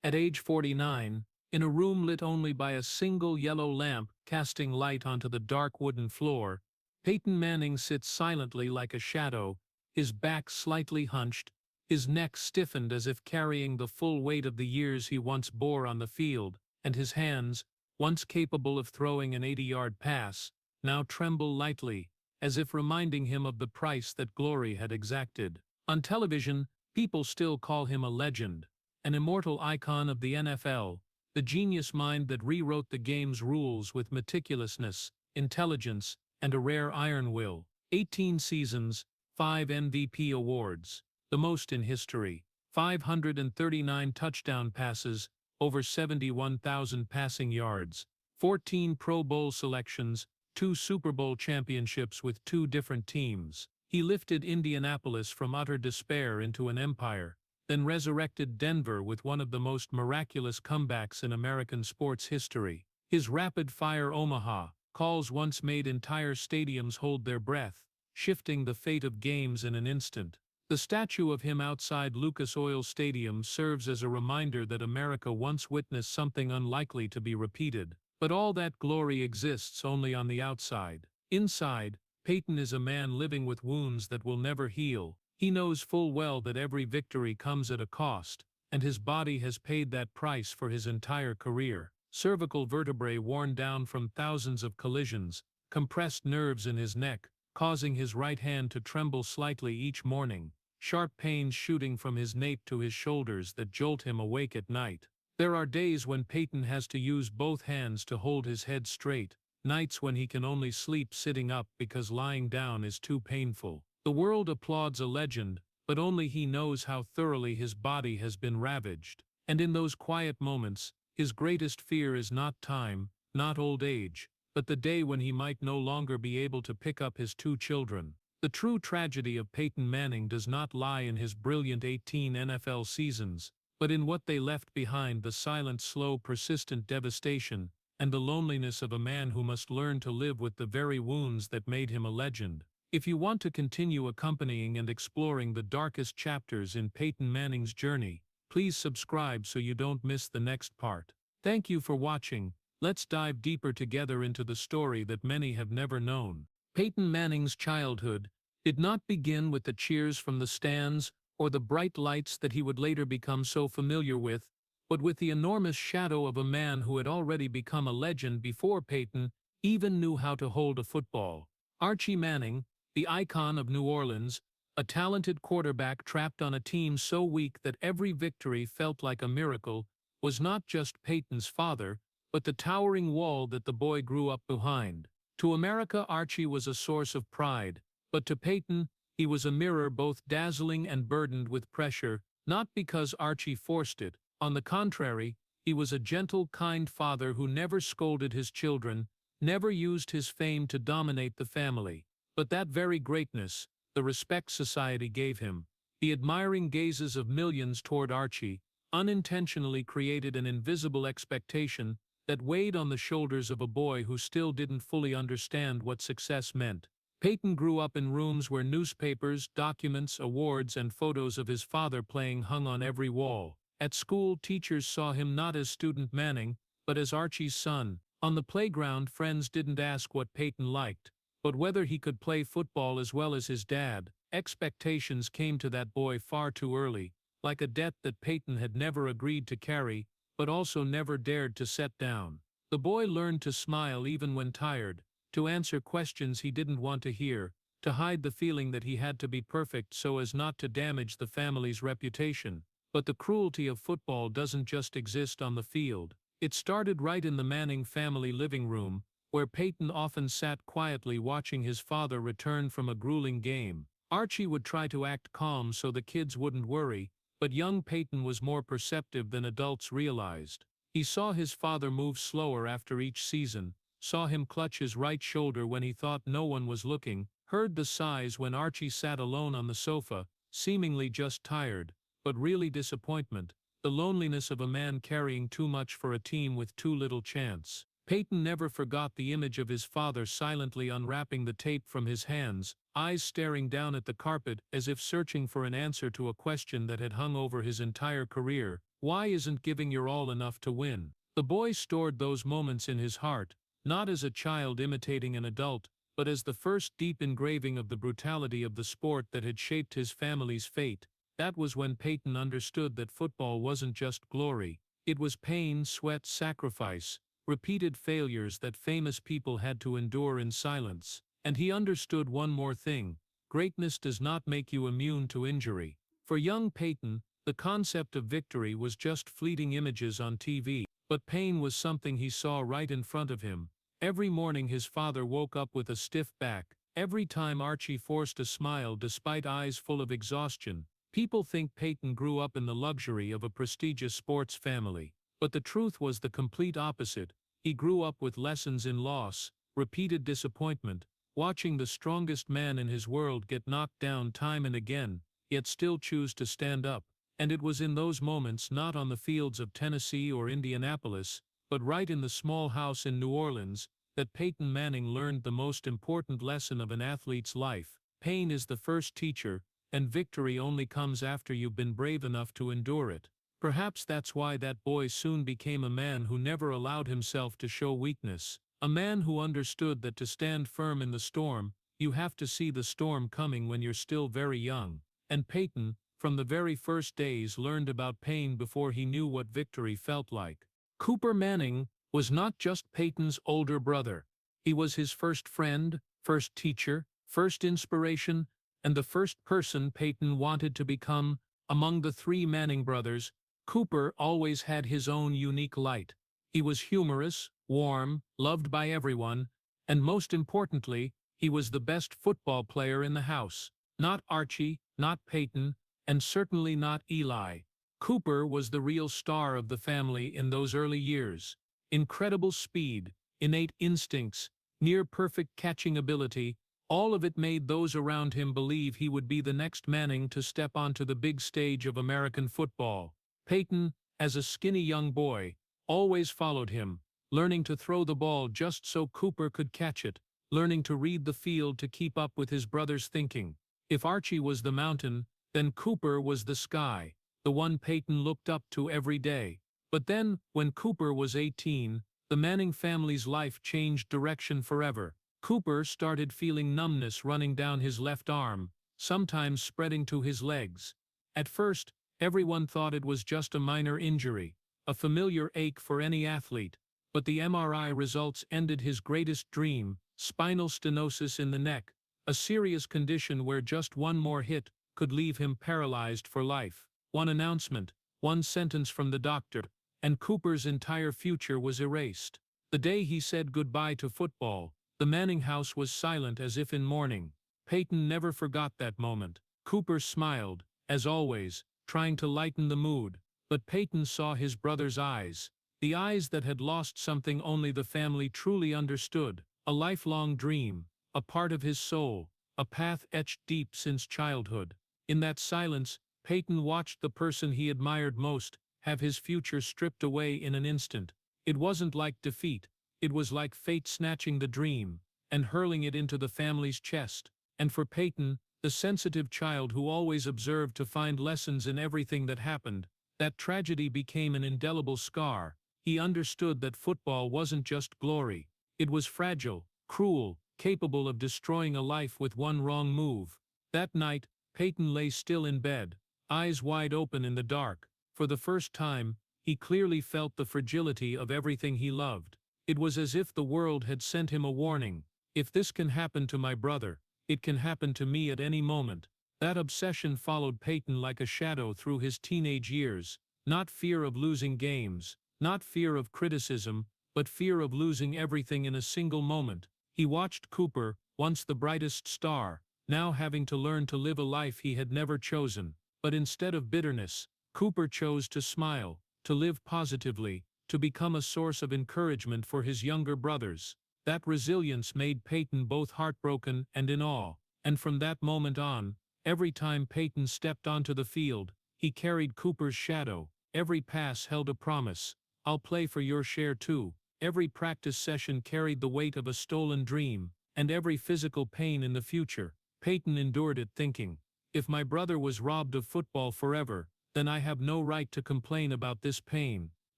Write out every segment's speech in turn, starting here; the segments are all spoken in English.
At age 49, in a room lit only by a single yellow lamp casting light onto the dark wooden floor, Peyton Manning sits silently like a shadow, his back slightly hunched, his neck stiffened as if carrying the full weight of the years he once bore on the field, and his hands, once capable of throwing an 80-yard pass, now tremble lightly, as if reminding him of the price that glory had exacted. On television, people still call him a legend, an immortal icon of the NFL, the genius mind that rewrote the game's rules with meticulousness, intelligence, and a rare iron will. 18 seasons, 5 MVP awards, the most in history, 539 touchdown passes, over 71,000 passing yards, 14 Pro Bowl selections, 2 Super Bowl championships with 2 different teams. He lifted Indianapolis from utter despair into an empire, then resurrected Denver with one of the most miraculous comebacks in American sports history. His rapid-fire Omaha calls once made entire stadiums hold their breath, shifting the fate of games in an instant. The statue of him outside Lucas Oil Stadium serves as a reminder that America once witnessed something unlikely to be repeated. But all that glory exists only on the outside. Inside, Peyton is a man living with wounds that will never heal. He knows full well that every victory comes at a cost, and his body has paid that price for his entire career. Cervical vertebrae worn down from thousands of collisions, compressed nerves in his neck, causing his right hand to tremble slightly each morning, sharp pains shooting from his nape to his shoulders that jolt him awake at night. There are days when Peyton has to use both hands to hold his head straight, nights when he can only sleep sitting up because lying down is too painful. The world applauds a legend, but only he knows how thoroughly his body has been ravaged. And in those quiet moments, his greatest fear is not time, not old age, but the day when he might no longer be able to pick up his 2 children. The true tragedy of Peyton Manning does not lie in his brilliant 18 NFL seasons, but in what they left behind: the silent, slow, persistent devastation, and the loneliness of a man who must learn to live with the very wounds that made him a legend. If you want to continue accompanying and exploring the darkest chapters in Peyton Manning's journey, please subscribe so you don't miss the next part. Thank you for watching. Let's dive deeper together into the story that many have never known. Peyton Manning's childhood did not begin with the cheers from the stands or the bright lights that he would later become so familiar with, but with the enormous shadow of a man who had already become a legend before Peyton even knew how to hold a football. Archie Manning, the icon of New Orleans, a talented quarterback trapped on a team so weak that every victory felt like a miracle, was not just Peyton's father, but the towering wall that the boy grew up behind. To America, Archie was a source of pride, but to Peyton, he was a mirror both dazzling and burdened with pressure, not because Archie forced it. On the contrary, he was a gentle, kind father who never scolded his children, never used his fame to dominate the family. But that very greatness, the respect society gave him, the admiring gazes of millions toward Archie, unintentionally created an invisible expectation that weighed on the shoulders of a boy who still didn't fully understand what success meant. Peyton grew up in rooms where newspapers, documents, awards, and photos of his father playing hung on every wall. At school, teachers saw him not as student Manning, but as Archie's son. On the playground, friends didn't ask what Peyton liked, but whether he could play football as well as his dad. Expectations came to that boy far too early, like a debt that Peyton had never agreed to carry, but also never dared to set down. The boy learned to smile even when tired, to answer questions he didn't want to hear, to hide the feeling that he had to be perfect so as not to damage the family's reputation. But the cruelty of football doesn't just exist on the field. It started right in the Manning family living room, where Peyton often sat quietly watching his father return from a grueling game. Archie would try to act calm so the kids wouldn't worry, but young Peyton was more perceptive than adults realized. He saw his father move slower after each season, saw him clutch his right shoulder when he thought no one was looking, heard the sighs when Archie sat alone on the sofa, seemingly just tired, but really disappointment, the loneliness of a man carrying too much for a team with too little chance. Peyton never forgot the image of his father silently unwrapping the tape from his hands, eyes staring down at the carpet as if searching for an answer to a question that had hung over his entire career. Why isn't giving your all enough to win? The boy stored those moments in his heart, not as a child imitating an adult, but as the first deep engraving of the brutality of the sport that had shaped his family's fate. That was when Peyton understood that football wasn't just glory. It was pain, sweat, sacrifice, repeated failures that famous people had to endure in silence. And he understood one more thing: greatness does not make you immune to injury. For young Peyton, the concept of victory was just fleeting images on TV, but pain was something he saw right in front of him. Every morning his father woke up with a stiff back. Every time Archie forced a smile despite eyes full of exhaustion. People think Peyton grew up in the luxury of a prestigious sports family. But the truth was the complete opposite. He grew up with lessons in loss, repeated disappointment, watching the strongest man in his world get knocked down time and again, yet still choose to stand up. And it was in those moments, not on the fields of Tennessee or Indianapolis, but right in the small house in New Orleans, that Peyton Manning learned the most important lesson of an athlete's life. Pain is the first teacher, and victory only comes after you've been brave enough to endure it. Perhaps that's why that boy soon became a man who never allowed himself to show weakness, a man who understood that to stand firm in the storm, you have to see the storm coming when you're still very young. And Peyton, from the very first days, learned about pain before he knew what victory felt like. Cooper Manning was not just Peyton's older brother. He was his first friend, first teacher, first inspiration, and the first person Peyton wanted to become. Among the three Manning brothers, Cooper always had his own unique light. He was humorous, warm, loved by everyone, and most importantly, he was the best football player in the house. Not Archie, not Peyton, and certainly not Eli. Cooper was the real star of the family in those early years. Incredible speed, innate instincts, near-perfect catching ability, all of it made those around him believe he would be the next Manning to step onto the big stage of American football. Peyton, as a skinny young boy, always followed him, learning to throw the ball just so Cooper could catch it, learning to read the field to keep up with his brother's thinking. If Archie was the mountain, then Cooper was the sky, the one Peyton looked up to every day. But then, when Cooper was 18, the Manning family's life changed direction forever. Cooper started feeling numbness running down his left arm, sometimes spreading to his legs. At first, everyone thought it was just a minor injury, a familiar ache for any athlete. But the MRI results ended his greatest dream: spinal stenosis in the neck, a serious condition where just one more hit could leave him paralyzed for life. One announcement, one sentence from the doctor, and Cooper's entire future was erased. The day he said goodbye to football, the Manning house was silent as if in mourning. Peyton never forgot that moment. Cooper smiled, as always, trying to lighten the mood, but Peyton saw his brother's eyes, the eyes that had lost something only the family truly understood, a lifelong dream, a part of his soul, a path etched deep since childhood. In that silence, Peyton watched the person he admired most have his future stripped away in an instant. It wasn't like defeat. It was like fate snatching the dream and hurling it into the family's chest. And for Peyton, the sensitive child who always observed to find lessons in everything that happened, that tragedy became an indelible scar. He understood that football wasn't just glory. It was fragile, cruel, capable of destroying a life with one wrong move. That night, Peyton lay still in bed, eyes wide open in the dark. For the first time, he clearly felt the fragility of everything he loved. It was as if the world had sent him a warning. If this can happen to my brother, it can happen to me at any moment. That obsession followed Peyton like a shadow through his teenage years. Not fear of losing games, not fear of criticism, but fear of losing everything in a single moment. He watched Cooper, once the brightest star, now having to learn to live a life he had never chosen. But instead of bitterness, Cooper chose to smile, to live positively, to become a source of encouragement for his younger brothers. That resilience made Peyton both heartbroken and in awe. And from that moment on, every time Peyton stepped onto the field, he carried Cooper's shadow. Every pass held a promise: "I'll play for your share too." Every practice session carried the weight of a stolen dream, and every physical pain in the future, Peyton endured it thinking, if my brother was robbed of football forever, then I have no right to complain about this pain.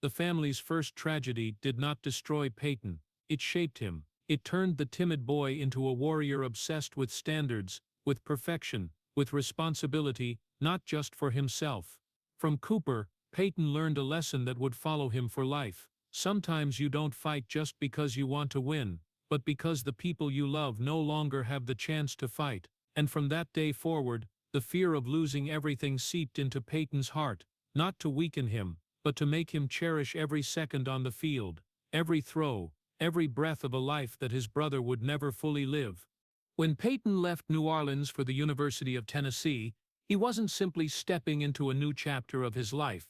The family's first tragedy did not destroy Peyton. It shaped him. It turned the timid boy into a warrior obsessed with standards, with perfection, with responsibility, not just for himself. From Cooper, Peyton learned a lesson that would follow him for life. Sometimes you don't fight just because you want to win, but because the people you love no longer have the chance to fight. And from that day forward, the fear of losing everything seeped into Peyton's heart, not to weaken him, but to make him cherish every second on the field, every throw, every breath of a life that his brother would never fully live. When Peyton left New Orleans for the University of Tennessee, he wasn't simply stepping into a new chapter of his life.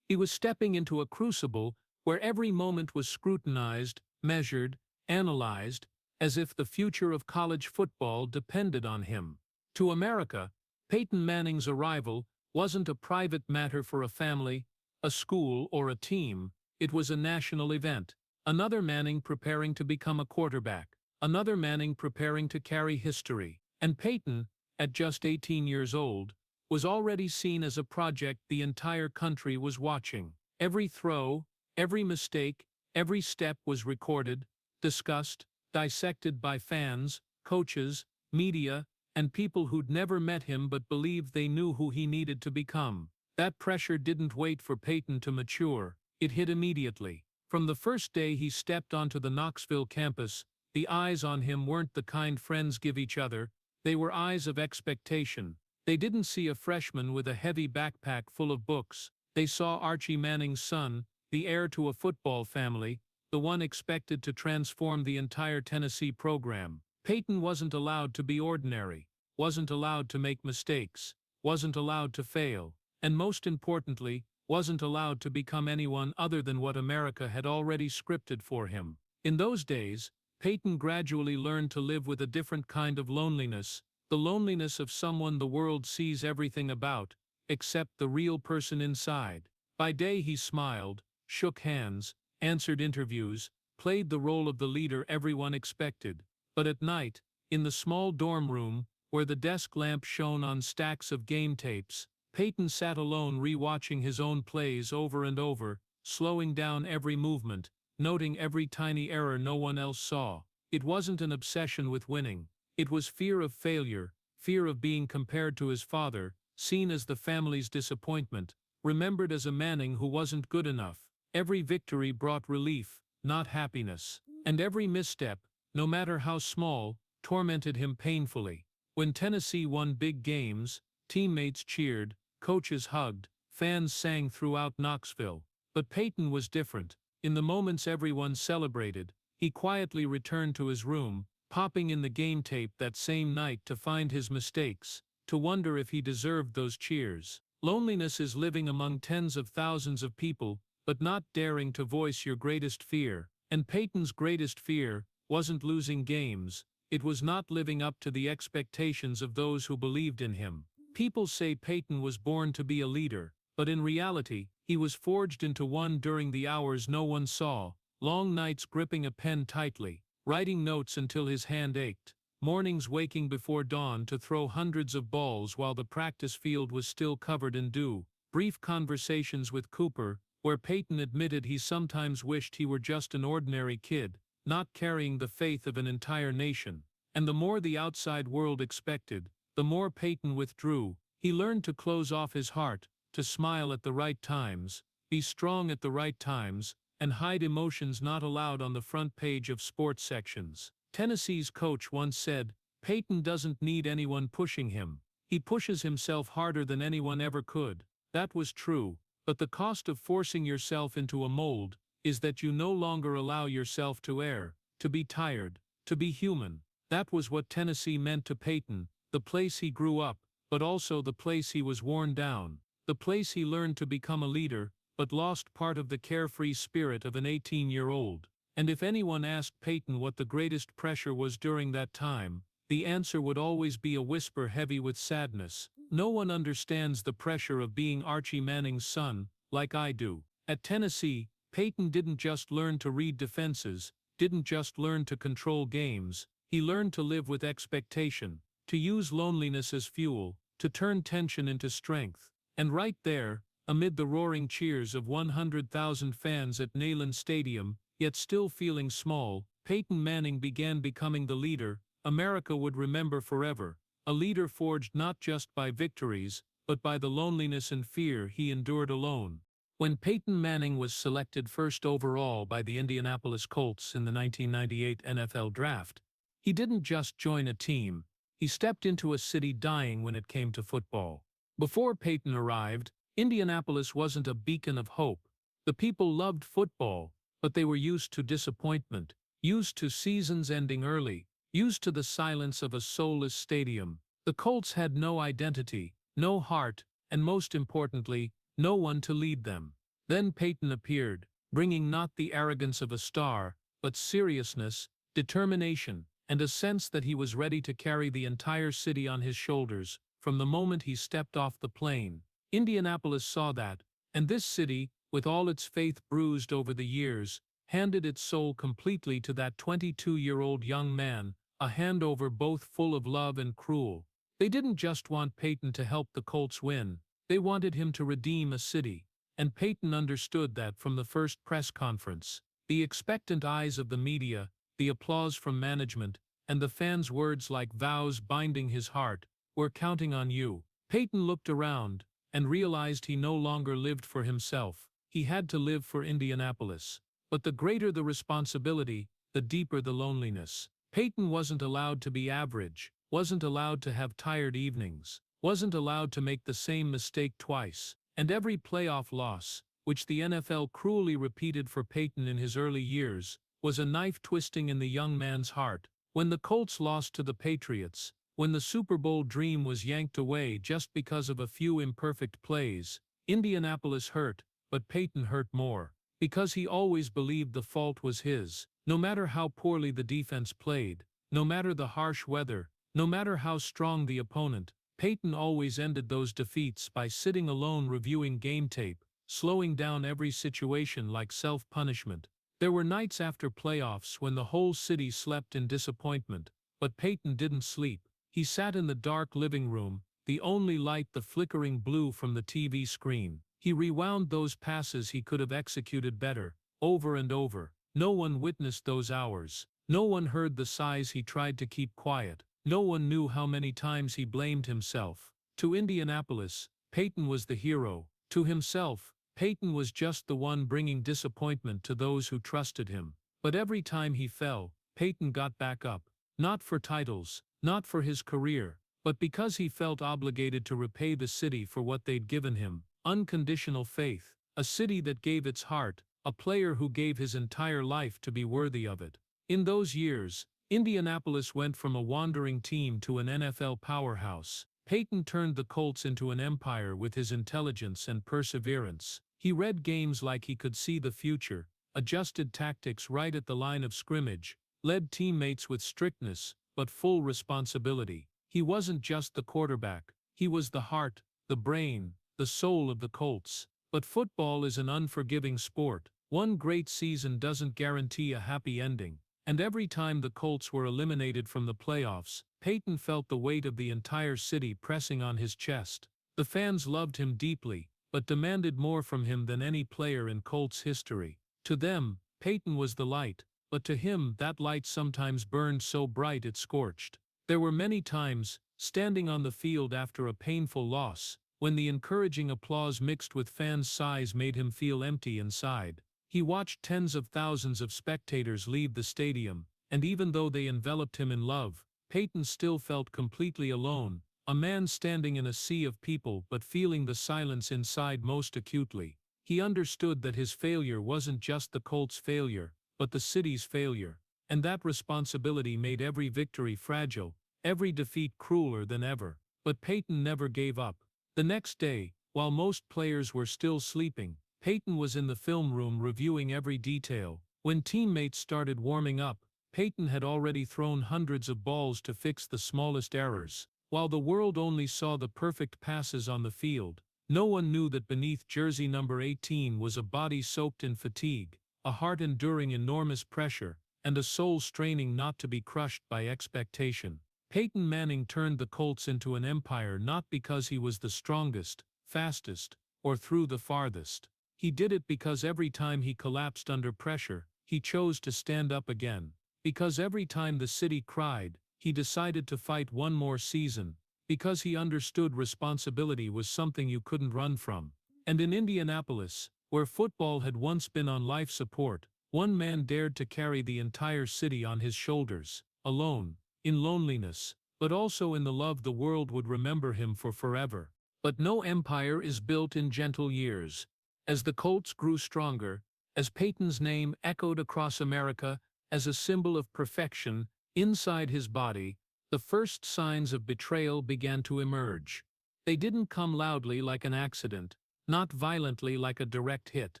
He was stepping into a crucible where every moment was scrutinized, measured, analyzed, as if the future of college football depended on him. To America, Peyton Manning's arrival wasn't a private matter for a family, a school, or a team. It was a national event. Another Manning preparing to become a quarterback. Another Manning preparing to carry history. And Peyton, at just 18 years old, was already seen as a project the entire country was watching. Every throw, every mistake, every step was recorded, discussed, dissected by fans, coaches, media, and people who'd never met him but believed they knew who he needed to become. That pressure didn't wait for Peyton to mature. It hit immediately. From the first day he stepped onto the Knoxville campus, the eyes on him weren't the kind friends give each other. They were eyes of expectation. They didn't see a freshman with a heavy backpack full of books. They saw Archie Manning's son, the heir to a football family, the one expected to transform the entire Tennessee program. Peyton wasn't allowed to be ordinary, wasn't allowed to make mistakes, wasn't allowed to fail, and most importantly, wasn't allowed to become anyone other than what America had already scripted for him. In those days, Peyton gradually learned to live with a different kind of loneliness, the loneliness of someone the world sees everything about, except the real person inside. By day he smiled, shook hands, answered interviews, played the role of the leader everyone expected. But at night, in the small dorm room, where the desk lamp shone on stacks of game tapes, Peyton sat alone rewatching his own plays over and over, slowing down every movement, noting every tiny error no one else saw. It wasn't an obsession with winning. It was fear of failure, fear of being compared to his father, seen as the family's disappointment, remembered as a Manning who wasn't good enough. Every victory brought relief, not happiness. And every misstep, no matter how small, tormented him painfully. When Tennessee won big games, teammates cheered, coaches hugged, fans sang throughout Knoxville. But Peyton was different. In the moments everyone celebrated, he quietly returned to his room, popping in the game tape that same night to find his mistakes, to wonder if he deserved those cheers. Loneliness is living among tens of thousands of people, but not daring to voice your greatest fear. And Peyton's greatest fear wasn't losing games, it was not living up to the expectations of those who believed in him. People say Peyton was born to be a leader, but in reality, he was forged into one during the hours no one saw, long nights gripping a pen tightly, writing notes until his hand ached, mornings waking before dawn to throw hundreds of balls while the practice field was still covered in dew, brief conversations with Cooper, where Peyton admitted he sometimes wished he were just an ordinary kid, not carrying the faith of an entire nation. And the more the outside world expected, the more Peyton withdrew. He learned to close off his heart, to smile at the right times, be strong at the right times, and hide emotions not allowed on the front page of sports sections. Tennessee's coach once said, "Peyton doesn't need anyone pushing him. He pushes himself harder than anyone ever could." That was true, but the cost of forcing yourself into a mold is that you no longer allow yourself to err, to be tired, to be human. That was what Tennessee meant to Peyton, the place he grew up, but also the place he was worn down, the place he learned to become a leader, but lost part of the carefree spirit of an 18-year-old. And if anyone asked Peyton what the greatest pressure was during that time, the answer would always be a whisper heavy with sadness. No one understands the pressure of being Archie Manning's son, like I do. At Tennessee, Peyton didn't just learn to read defenses, didn't just learn to control games, he learned to live with expectation, to use loneliness as fuel, to turn tension into strength. And right there, amid the roaring cheers of 100,000 fans at Neyland Stadium, yet still feeling small, Peyton Manning began becoming the leader America would remember forever, a leader forged not just by victories, but by the loneliness and fear he endured alone. When Peyton Manning was selected first overall by the Indianapolis Colts in the 1998 NFL Draft, he didn't just join a team, he stepped into a city dying when it came to football. Before Peyton arrived, Indianapolis wasn't a beacon of hope. The people loved football, but they were used to disappointment, used to seasons ending early, used to the silence of a soulless stadium. The Colts had no identity, no heart, and most importantly, no one to lead them. Then Peyton appeared, bringing not the arrogance of a star, but seriousness, determination, and a sense that he was ready to carry the entire city on his shoulders. From the moment he stepped off the plane, Indianapolis saw that, and this city, with all its faith bruised over the years, handed its soul completely to that 22-year-old young man, a handover both full of love and cruel. They didn't just want Peyton to help the Colts win, they wanted him to redeem a city, and Peyton understood that from the first press conference. The expectant eyes of the media, the applause from management, and the fans' words like vows binding his heart, "We're counting on you." Peyton looked around and realized he no longer lived for himself. He had to live for Indianapolis. But the greater the responsibility, the deeper the loneliness. Peyton wasn't allowed to be average, wasn't allowed to have tired evenings, wasn't allowed to make the same mistake twice. And every playoff loss, which the NFL cruelly repeated for Peyton in his early years, was a knife twisting in the young man's heart. When the Colts lost to the Patriots, when the Super Bowl dream was yanked away just because of a few imperfect plays, Indianapolis hurt, but Peyton hurt more. Because he always believed the fault was his. No matter how poorly the defense played, no matter the harsh weather, no matter how strong the opponent, Peyton always ended those defeats by sitting alone reviewing game tape, slowing down every situation like self-punishment. There were nights after playoffs when the whole city slept in disappointment, but Peyton didn't sleep. He sat in the dark living room, the only light the flickering blue from the TV screen. He rewound those passes he could have executed better, over and over. No one witnessed those hours. No one heard the sighs he tried to keep quiet. No one knew how many times he blamed himself. To Indianapolis, Peyton was the hero. To himself, Peyton was just the one bringing disappointment to those who trusted him. But every time he fell, Peyton got back up. Not for titles, not for his career, but because he felt obligated to repay the city for what they'd given him. Unconditional faith, a city that gave its heart, a player who gave his entire life to be worthy of it. In those years, Indianapolis went from a wandering team to an NFL powerhouse. Peyton turned the Colts into an empire with his intelligence and perseverance. He read games like he could see the future, adjusted tactics right at the line of scrimmage, led teammates with strictness, but full responsibility. He wasn't just the quarterback, he was the heart, the brain, the soul of the Colts. But football is an unforgiving sport. One great season doesn't guarantee a happy ending. And every time the Colts were eliminated from the playoffs, Peyton felt the weight of the entire city pressing on his chest. The fans loved him deeply, but demanded more from him than any player in Colts history. To them, Peyton was the light, but to him that light sometimes burned so bright it scorched. There were many times, standing on the field after a painful loss, when the encouraging applause mixed with fans' sighs made him feel empty inside. He watched tens of thousands of spectators leave the stadium, and even though they enveloped him in love, Peyton still felt completely alone, a man standing in a sea of people but feeling the silence inside most acutely. He understood that his failure wasn't just the Colts' failure, but the city's failure, and that responsibility made every victory fragile, every defeat crueler than ever. But Peyton never gave up. The next day, while most players were still sleeping, Peyton was in the film room reviewing every detail. When teammates started warming up, Peyton had already thrown hundreds of balls to fix the smallest errors. While the world only saw the perfect passes on the field, no one knew that beneath jersey number 18 was a body soaked in fatigue, a heart enduring enormous pressure, and a soul straining not to be crushed by expectation. Peyton Manning turned the Colts into an empire not because he was the strongest, fastest, or threw the farthest. He did it because every time he collapsed under pressure, he chose to stand up again. Because every time the city cried, he decided to fight one more season. Because he understood responsibility was something you couldn't run from. And in Indianapolis, where football had once been on life support, one man dared to carry the entire city on his shoulders, alone, in loneliness, but also in the love the world would remember him for forever. But no empire is built in gentle years. As the Colts grew stronger, as Peyton's name echoed across America as a symbol of perfection, inside his body, the first signs of betrayal began to emerge. They didn't come loudly like an accident, not violently like a direct hit.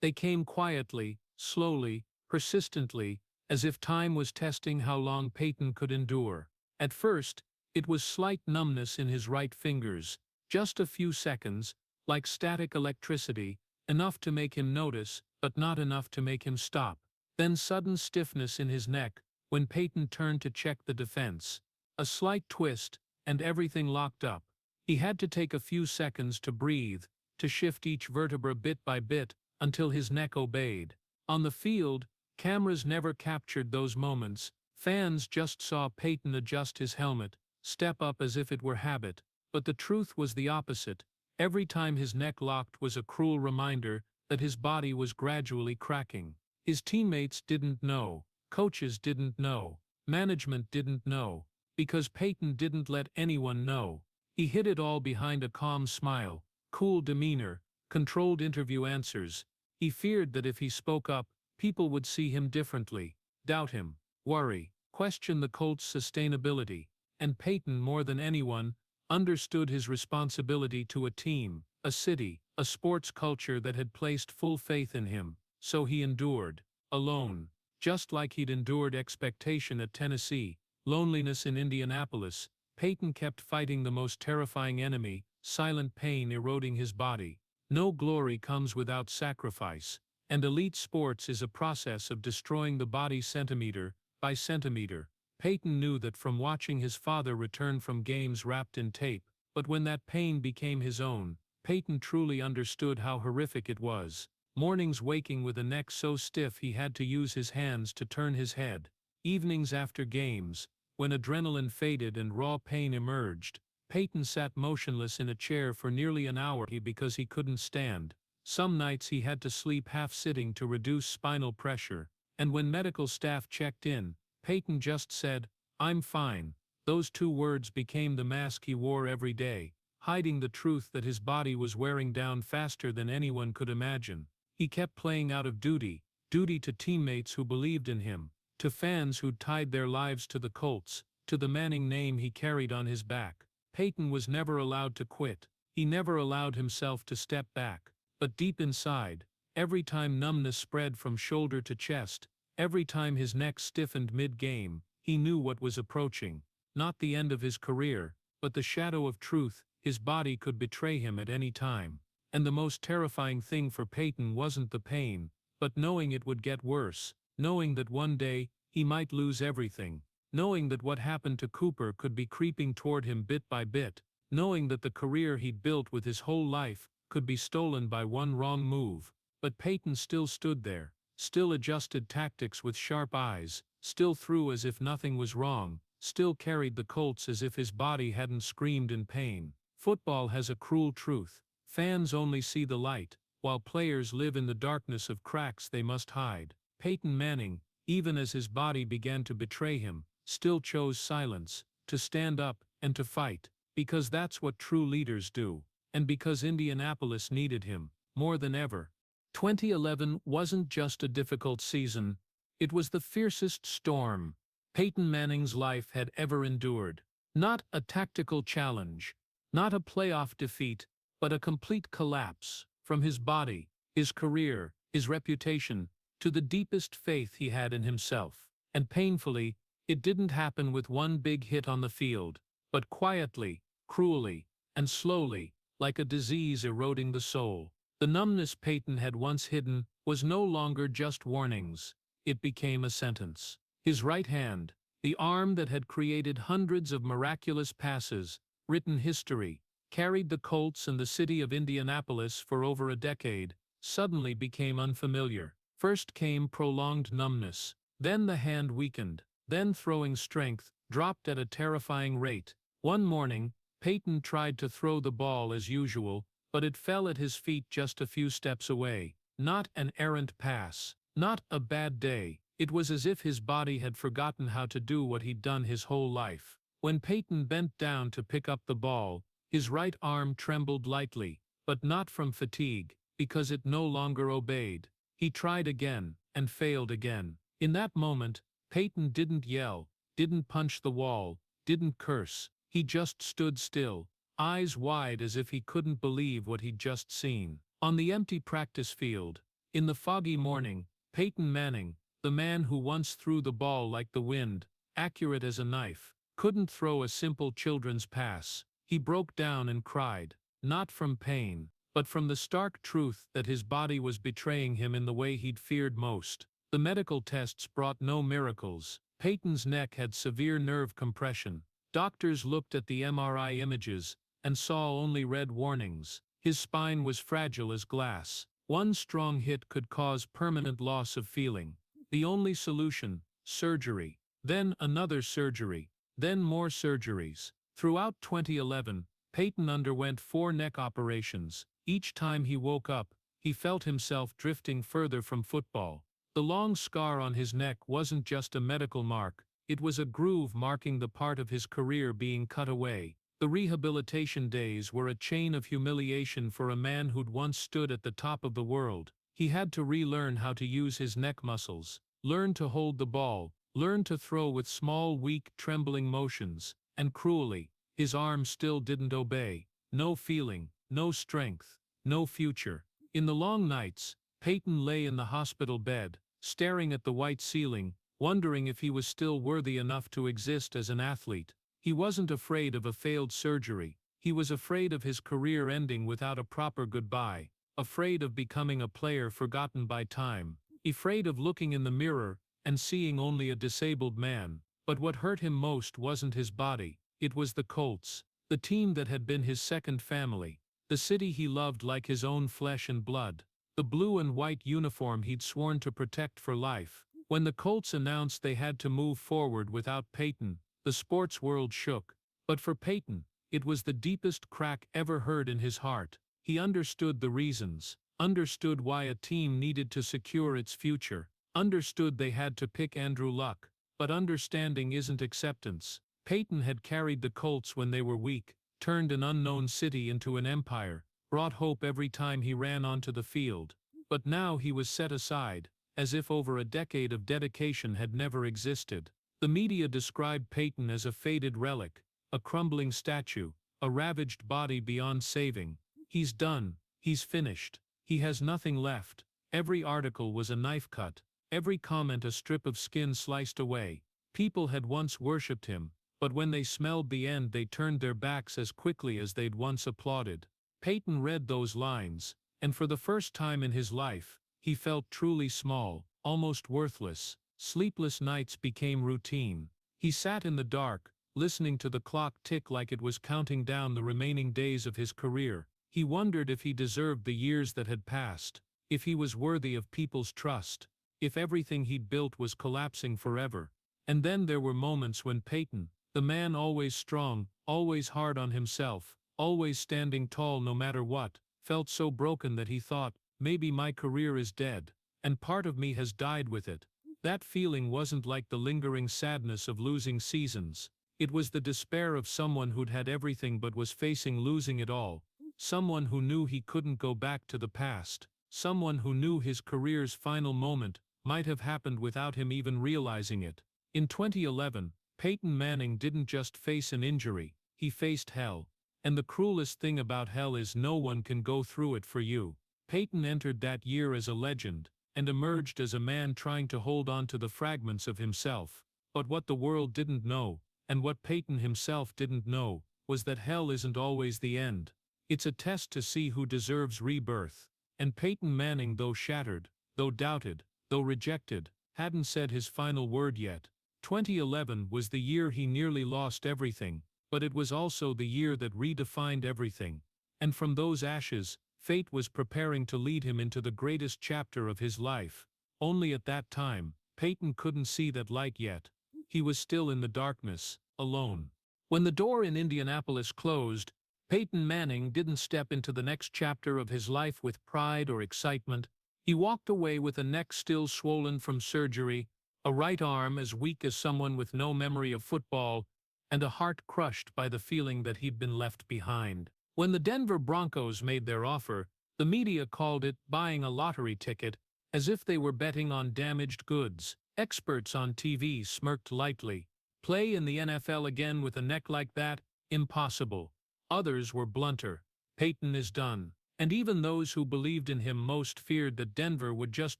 They came quietly, slowly, persistently, as if time was testing how long Peyton could endure. At first, it was slight numbness in his right fingers, just a few seconds, like static electricity, enough to make him notice, but not enough to make him stop. Then sudden stiffness in his neck, when Peyton turned to check the defense. A slight twist, and everything locked up. He had to take a few seconds to breathe, to shift each vertebra bit by bit, until his neck obeyed. On the field, cameras never captured those moments. Fans just saw Peyton adjust his helmet, step up as if it were habit. But the truth was the opposite. Every time his neck locked was a cruel reminder that his body was gradually cracking. His teammates didn't know, coaches didn't know, management didn't know, because Peyton didn't let anyone know. He hid it all behind a calm smile, cool demeanor, controlled interview answers. He feared that if he spoke up, people would see him differently, doubt him, worry, question the Colts' sustainability. And Peyton, more than anyone, understood his responsibility to a team, a city, a sports culture that had placed full faith in him. So he endured, alone, just like he'd endured expectation at Tennessee, loneliness in Indianapolis. Peyton kept fighting the most terrifying enemy, silent pain eroding his body. No glory comes without sacrifice, and elite sports is a process of destroying the body centimeter by centimeter. Peyton knew that from watching his father return from games wrapped in tape, but when that pain became his own, Peyton truly understood how horrific it was. Mornings waking with a neck so stiff he had to use his hands to turn his head. Evenings after games, when adrenaline faded and raw pain emerged, Peyton sat motionless in a chair for nearly an hour because he couldn't stand. Some nights he had to sleep half-sitting to reduce spinal pressure, and when medical staff checked in, Peyton just said, "I'm fine." Those two words became the mask he wore every day, hiding the truth that his body was wearing down faster than anyone could imagine. He kept playing out of duty to teammates who believed in him, to fans who'd tied their lives to the Colts, to the Manning name he carried on his back. Peyton was never allowed to quit. He never allowed himself to step back. But deep inside, every time numbness spread from shoulder to chest, every time his neck stiffened mid-game, he knew what was approaching. Not the end of his career, but the shadow of truth. His body could betray him at any time. And the most terrifying thing for Peyton wasn't the pain, but knowing it would get worse, knowing that one day, he might lose everything, knowing that what happened to Cooper could be creeping toward him bit by bit, knowing that the career he'd built with his whole life could be stolen by one wrong move. But Peyton still stood there, still adjusted tactics with sharp eyes, still threw as if nothing was wrong, still carried the Colts as if his body hadn't screamed in pain. Football has a cruel truth. Fans only see the light, while players live in the darkness of cracks they must hide. Peyton Manning, even as his body began to betray him, still chose silence, to stand up, and to fight, because that's what true leaders do, and because Indianapolis needed him, more than ever. 2011 wasn't just a difficult season, it was the fiercest storm Peyton Manning's life had ever endured. Not a tactical challenge, not a playoff defeat, but a complete collapse, from his body, his career, his reputation, to the deepest faith he had in himself. And painfully, it didn't happen with one big hit on the field, but quietly, cruelly, and slowly, like a disease eroding the soul. The numbness Peyton had once hidden was no longer just warnings, it became a sentence. His right hand, the arm that had created hundreds of miraculous passes, written history, carried the Colts and the city of Indianapolis for over a decade, suddenly became unfamiliar. First came prolonged numbness, then the hand weakened, then throwing strength dropped at a terrifying rate. One morning, Peyton tried to throw the ball as usual, but it fell at his feet just a few steps away. Not an errant pass, not a bad day. It was as if his body had forgotten how to do what he'd done his whole life. When Peyton bent down to pick up the ball, his right arm trembled lightly, but not from fatigue, because it no longer obeyed. He tried again, and failed again. In that moment, Peyton didn't yell, didn't punch the wall, didn't curse. He just stood still, eyes wide as if he couldn't believe what he'd just seen. On the empty practice field, in the foggy morning, Peyton Manning, the man who once threw the ball like the wind, accurate as a knife, couldn't throw a simple children's pass. He broke down and cried, not from pain, but from the stark truth that his body was betraying him in the way he'd feared most. The medical tests brought no miracles. Peyton's neck had severe nerve compression. Doctors looked at the MRI images and saw only red warnings. His spine was fragile as glass. One strong hit could cause permanent loss of feeling. The only solution, surgery. Then another surgery. Then more surgeries. Throughout 2011, Peyton underwent 4 neck operations. Each time he woke up, he felt himself drifting further from football. The long scar on his neck wasn't just a medical mark, it was a groove marking the part of his career being cut away. The rehabilitation days were a chain of humiliation for a man who'd once stood at the top of the world. He had to relearn how to use his neck muscles, learn to hold the ball, learn to throw with small, weak, trembling motions, and cruelly, his arm still didn't obey. No feeling, no strength, no future. In the long nights, Peyton lay in the hospital bed, staring at the white ceiling, wondering if he was still worthy enough to exist as an athlete. He wasn't afraid of a failed surgery. He was afraid of his career ending without a proper goodbye, afraid of becoming a player forgotten by time, afraid of looking in the mirror and seeing only a disabled man. But what hurt him most wasn't his body, it was the Colts, the team that had been his second family, the city he loved like his own flesh and blood, the blue and white uniform he'd sworn to protect for life. When the Colts announced they had to move forward without Peyton, the sports world shook. But for Peyton, it was the deepest crack ever heard in his heart. He understood the reasons, understood why a team needed to secure its future, understood they had to pick Andrew Luck. But understanding isn't acceptance. Peyton had carried the Colts when they were weak, turned an unknown city into an empire, brought hope every time he ran onto the field. But now he was set aside, as if over a decade of dedication had never existed. The media described Peyton as a faded relic, a crumbling statue, a ravaged body beyond saving. He's done, he's finished, he has nothing left. Every article was a knife cut, every comment a strip of skin sliced away. People had once worshipped him, but when they smelled the end they turned their backs as quickly as they'd once applauded. Peyton read those lines, and for the first time in his life, he felt truly small, almost worthless. Sleepless nights became routine. He sat in the dark, listening to the clock tick like it was counting down the remaining days of his career. He wondered if he deserved the years that had passed, if he was worthy of people's trust, if everything he'd built was collapsing forever. And then there were moments when Peyton, the man always strong, always hard on himself, always standing tall no matter what, felt so broken that he thought, maybe my career is dead, and part of me has died with it. That feeling wasn't like the lingering sadness of losing seasons. It was the despair of someone who'd had everything but was facing losing it all. Someone who knew he couldn't go back to the past. Someone who knew his career's final moment might have happened without him even realizing it. In 2011, Peyton Manning didn't just face an injury, he faced hell. And the cruelest thing about hell is no one can go through it for you. Peyton entered that year as a legend, and emerged as a man trying to hold on to the fragments of himself. But what the world didn't know, and what Peyton himself didn't know, was that hell isn't always the end. It's a test to see who deserves rebirth. And Peyton Manning, though shattered, though doubted, though rejected, hadn't said his final word yet. 2011 was the year he nearly lost everything, but it was also the year that redefined everything. And from those ashes, fate was preparing to lead him into the greatest chapter of his life. Only at that time, Peyton couldn't see that light yet. He was still in the darkness, alone. When the door in Indianapolis closed, Peyton Manning didn't step into the next chapter of his life with pride or excitement. He walked away with a neck still swollen from surgery, a right arm as weak as someone with no memory of football, and a heart crushed by the feeling that he'd been left behind. When the Denver Broncos made their offer, the media called it buying a lottery ticket, as if they were betting on damaged goods. Experts on TV smirked lightly. Play in the NFL again with a neck like that? Impossible. Others were blunter. Peyton is done. And even those who believed in him most feared that Denver would just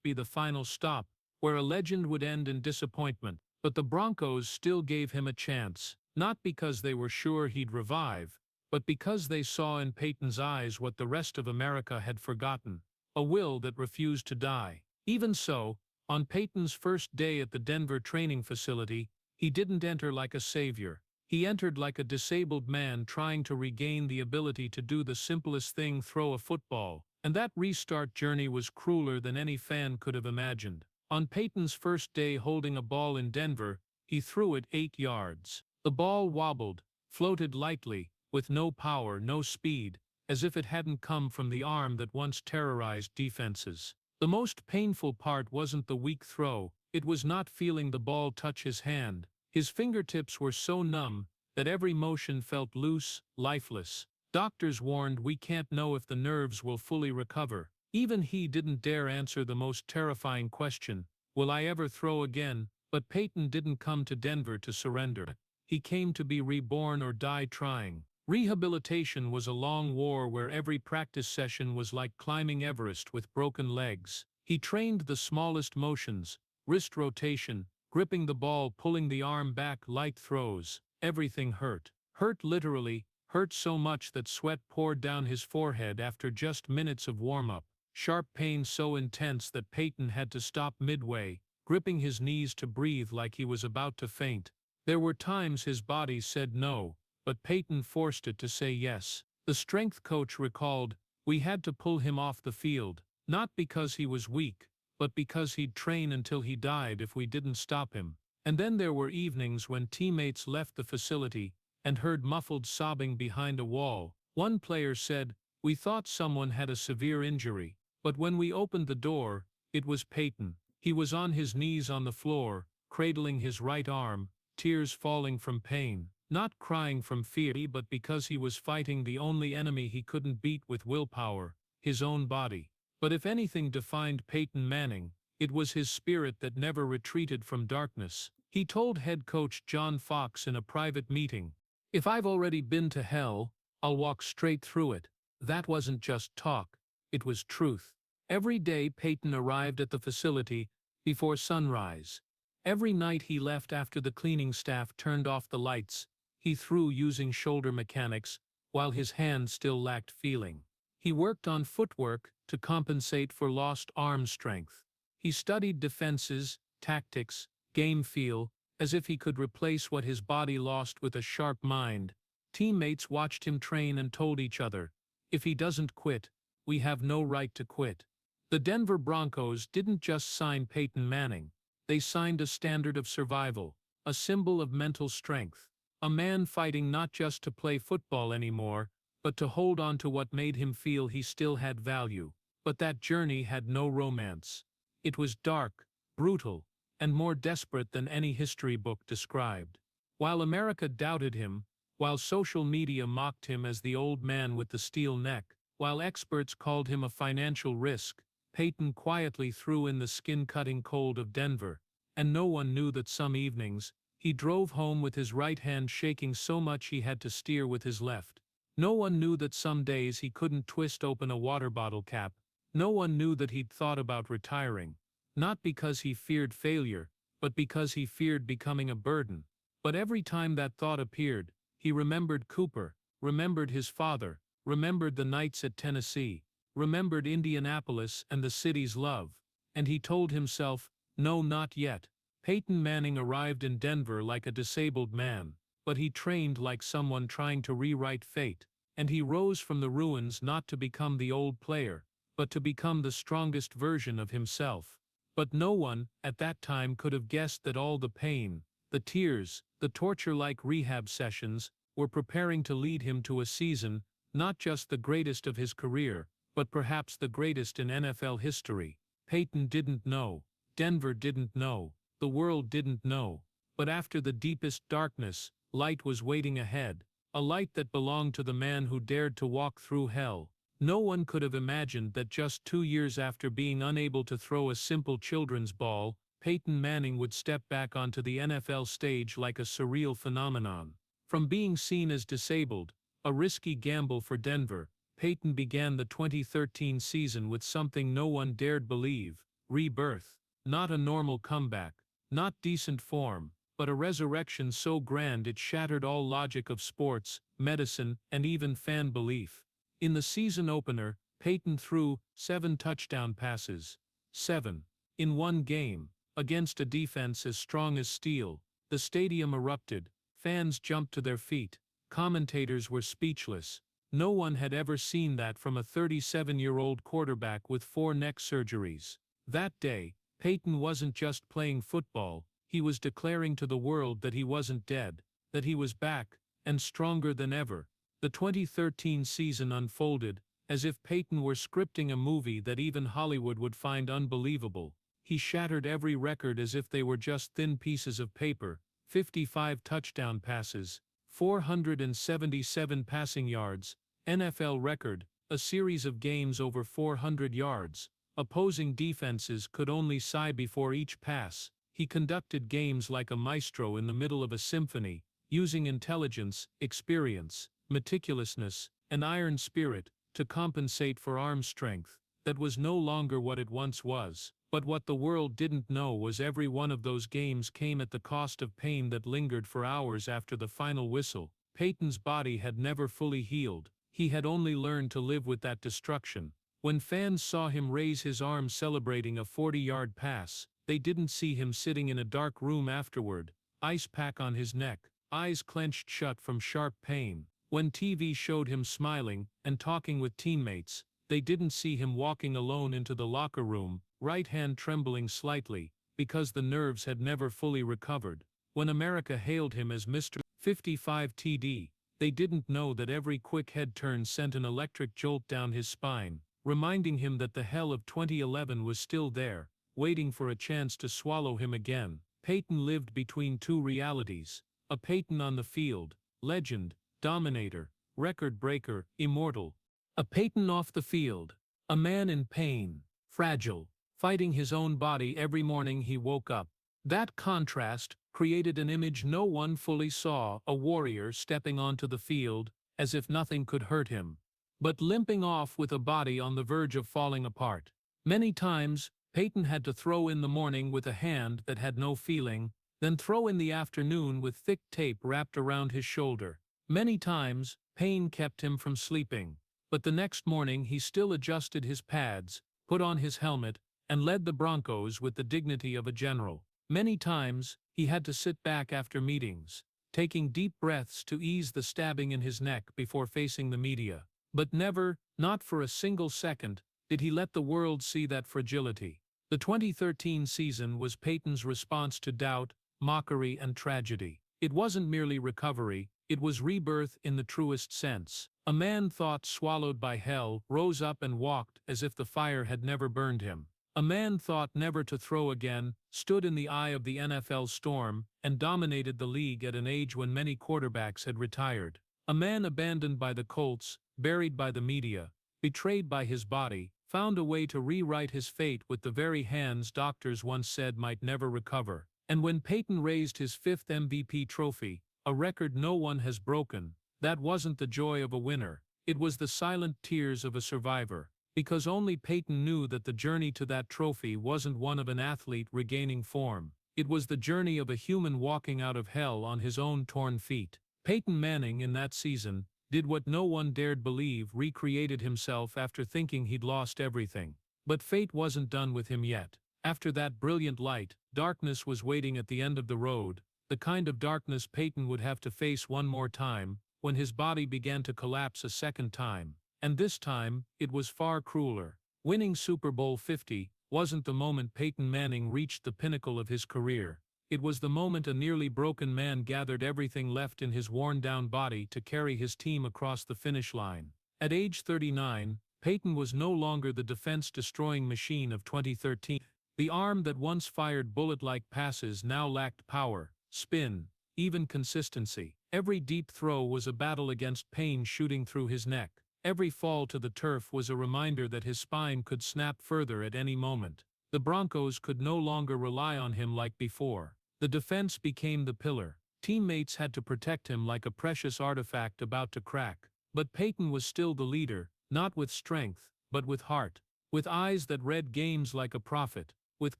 be the final stop, where a legend would end in disappointment. But the Broncos still gave him a chance, not because they were sure he'd revive, but because they saw in Peyton's eyes what the rest of America had forgotten, a will that refused to die. Even so, on Peyton's first day at the Denver training facility, he didn't enter like a savior. He entered like a disabled man trying to regain the ability to do the simplest thing: throw a football. And that restart journey was crueler than any fan could have imagined. On Peyton's first day holding a ball in Denver, he threw it 8 yards. The ball wobbled, floated lightly, with no power, no speed, as if it hadn't come from the arm that once terrorized defenses. The most painful part wasn't the weak throw, it was not feeling the ball touch his hand. His fingertips were so numb that every motion felt loose, lifeless. Doctors warned, we can't know if the nerves will fully recover. Even he didn't dare answer the most terrifying question, will I ever throw again? But Peyton didn't come to Denver to surrender. He came to be reborn or die trying. Rehabilitation was a long war where every practice session was like climbing Everest with broken legs. He trained the smallest motions, wrist rotation, gripping the ball, pulling the arm back, light throws. Everything hurt. Hurt literally, hurt so much that sweat poured down his forehead after just minutes of warm-up. Sharp pain so intense that Peyton had to stop midway, gripping his knees to breathe like he was about to faint. There were times his body said no, but Peyton forced it to say yes. The strength coach recalled, we had to pull him off the field, not because he was weak, but because he'd train until he died if we didn't stop him. And then there were evenings when teammates left the facility and heard muffled sobbing behind a wall. One player said, we thought someone had a severe injury, but when we opened the door, it was Peyton. He was on his knees on the floor, cradling his right arm, tears falling from pain, not crying from fear but because he was fighting the only enemy he couldn't beat with willpower, his own body. But if anything defined Peyton Manning, it was his spirit that never retreated from darkness. He told head coach John Fox in a private meeting, if I've already been to hell, I'll walk straight through it. That wasn't just talk, it was truth. Every day Peyton arrived at the facility before sunrise. Every night he left after the cleaning staff turned off the lights. He threw using shoulder mechanics while his hands still lacked feeling. He worked on footwork to compensate for lost arm strength. He studied defenses, tactics, game feel, as if he could replace what his body lost with a sharp mind. Teammates watched him train and told each other, if he doesn't quit, we have no right to quit. The Denver Broncos didn't just sign Peyton Manning. They signed a standard of survival, a symbol of mental strength. A man fighting not just to play football anymore, but to hold on to what made him feel he still had value. But that journey had no romance. It was dark, brutal, and more desperate than any history book described. While America doubted him, while social media mocked him as the old man with the steel neck, while experts called him a financial risk, Peyton quietly threw in the skin-cutting cold of Denver, and no one knew that some evenings, he drove home with his right hand shaking so much he had to steer with his left. No one knew that some days he couldn't twist open a water bottle cap. No one knew that he'd thought about retiring, not because he feared failure, but because he feared becoming a burden. But every time that thought appeared, he remembered Cooper, remembered his father, remembered the nights at Tennessee, remembered Indianapolis and the city's love, and he told himself, no, not yet. Peyton Manning arrived in Denver like a disabled man, but he trained like someone trying to rewrite fate, and he rose from the ruins not to become the old player, but to become the strongest version of himself. But no one, at that time, could have guessed that all the pain, the tears, the torture-like rehab sessions, were preparing to lead him to a season, not just the greatest of his career, but perhaps the greatest in NFL history. Peyton didn't know. Denver didn't know. The world didn't know. But after the deepest darkness, light was waiting ahead, a light that belonged to the man who dared to walk through hell. No one could have imagined that just 2 years after being unable to throw a simple children's ball, Peyton Manning would step back onto the NFL stage like a surreal phenomenon. From being seen as disabled, a risky gamble for Denver, Peyton began the 2013 season with something no one dared believe: rebirth. Not a normal comeback, not decent form, but a resurrection so grand it shattered all logic of sports, medicine, and even fan belief. In the season opener, Peyton threw 7 touchdown passes. 7. In one game, against a defense as strong as steel. The stadium erupted, fans jumped to their feet, commentators were speechless. No one had ever seen that from a 37-year-old quarterback with 4 neck surgeries. That day, Peyton wasn't just playing football, he was declaring to the world that he wasn't dead, that he was back, and stronger than ever. The 2013 season unfolded, as if Peyton were scripting a movie that even Hollywood would find unbelievable. He shattered every record as if they were just thin pieces of paper: 55 touchdown passes, 477 passing yards, NFL record, a series of games over 400 yards. Opposing defenses could only sigh before each pass. He conducted games like a maestro in the middle of a symphony, using intelligence, experience, meticulousness, and iron spirit to compensate for arm strength that was no longer what it once was. But what the world didn't know was every one of those games came at the cost of pain that lingered for hours after the final whistle. Peyton's body had never fully healed. He had only learned to live with that destruction. When fans saw him raise his arms celebrating a 40-yard pass, they didn't see him sitting in a dark room afterward, ice pack on his neck, eyes clenched shut from sharp pain. When TV showed him smiling and talking with teammates, they didn't see him walking alone into the locker room, right hand trembling slightly, because the nerves had never fully recovered. When America hailed him as Mr. 55 TD, they didn't know that every quick head turn sent an electric jolt down his spine, reminding him that the hell of 2011 was still there, waiting for a chance to swallow him again. Peyton lived between 2 realities: a Peyton on the field, legend, dominator, record breaker, immortal. A Peyton off the field, a man in pain, fragile, fighting his own body every morning he woke up. That contrast created an image no one fully saw: a warrior stepping onto the field, as if nothing could hurt him, but limping off with a body on the verge of falling apart. Many times, Peyton had to throw in the morning with a hand that had no feeling, then throw in the afternoon with thick tape wrapped around his shoulder. Many times, pain kept him from sleeping, but the next morning he still adjusted his pads, put on his helmet, and led the Broncos with the dignity of a general. Many times, he had to sit back after meetings, taking deep breaths to ease the stabbing in his neck before facing the media. But never, not for a single second, did he let the world see that fragility. The 2013 season was Peyton's response to doubt, mockery, and tragedy. It wasn't merely recovery, it was rebirth in the truest sense. A man thought swallowed by hell rose up and walked as if the fire had never burned him. A man thought never to throw again stood in the eye of the NFL storm and dominated the league at an age when many quarterbacks had retired. A man abandoned by the Colts, buried by the media, betrayed by his body, found a way to rewrite his fate with the very hands doctors once said might never recover. And when Peyton raised his 5th MVP trophy, a record no one has broken, that wasn't the joy of a winner. It was the silent tears of a survivor, because only Peyton knew that the journey to that trophy wasn't one of an athlete regaining form. It was the journey of a human walking out of hell on his own torn feet. Peyton Manning, in that season, did what no one dared believe: recreated himself after thinking he'd lost everything. But fate wasn't done with him yet. After that brilliant light, darkness was waiting at the end of the road. the kind of darkness Peyton would have to face one more time, when his body began to collapse a second time. And this time, it was far crueler. Winning Super Bowl 50 wasn't the moment Peyton Manning reached the pinnacle of his career. It was the moment a nearly broken man gathered everything left in his worn-down body to carry his team across the finish line. At age 39, Peyton was no longer the defense-destroying machine of 2013. The arm that once fired bullet-like passes now lacked power, spin, even consistency. Every deep throw was a battle against pain shooting through his neck. Every fall to the turf was a reminder that his spine could snap further at any moment. The Broncos could no longer rely on him like before. The defense became the pillar. Teammates had to protect him like a precious artifact about to crack. But Peyton was still the leader, not with strength, but with heart. With eyes that read games like a prophet. With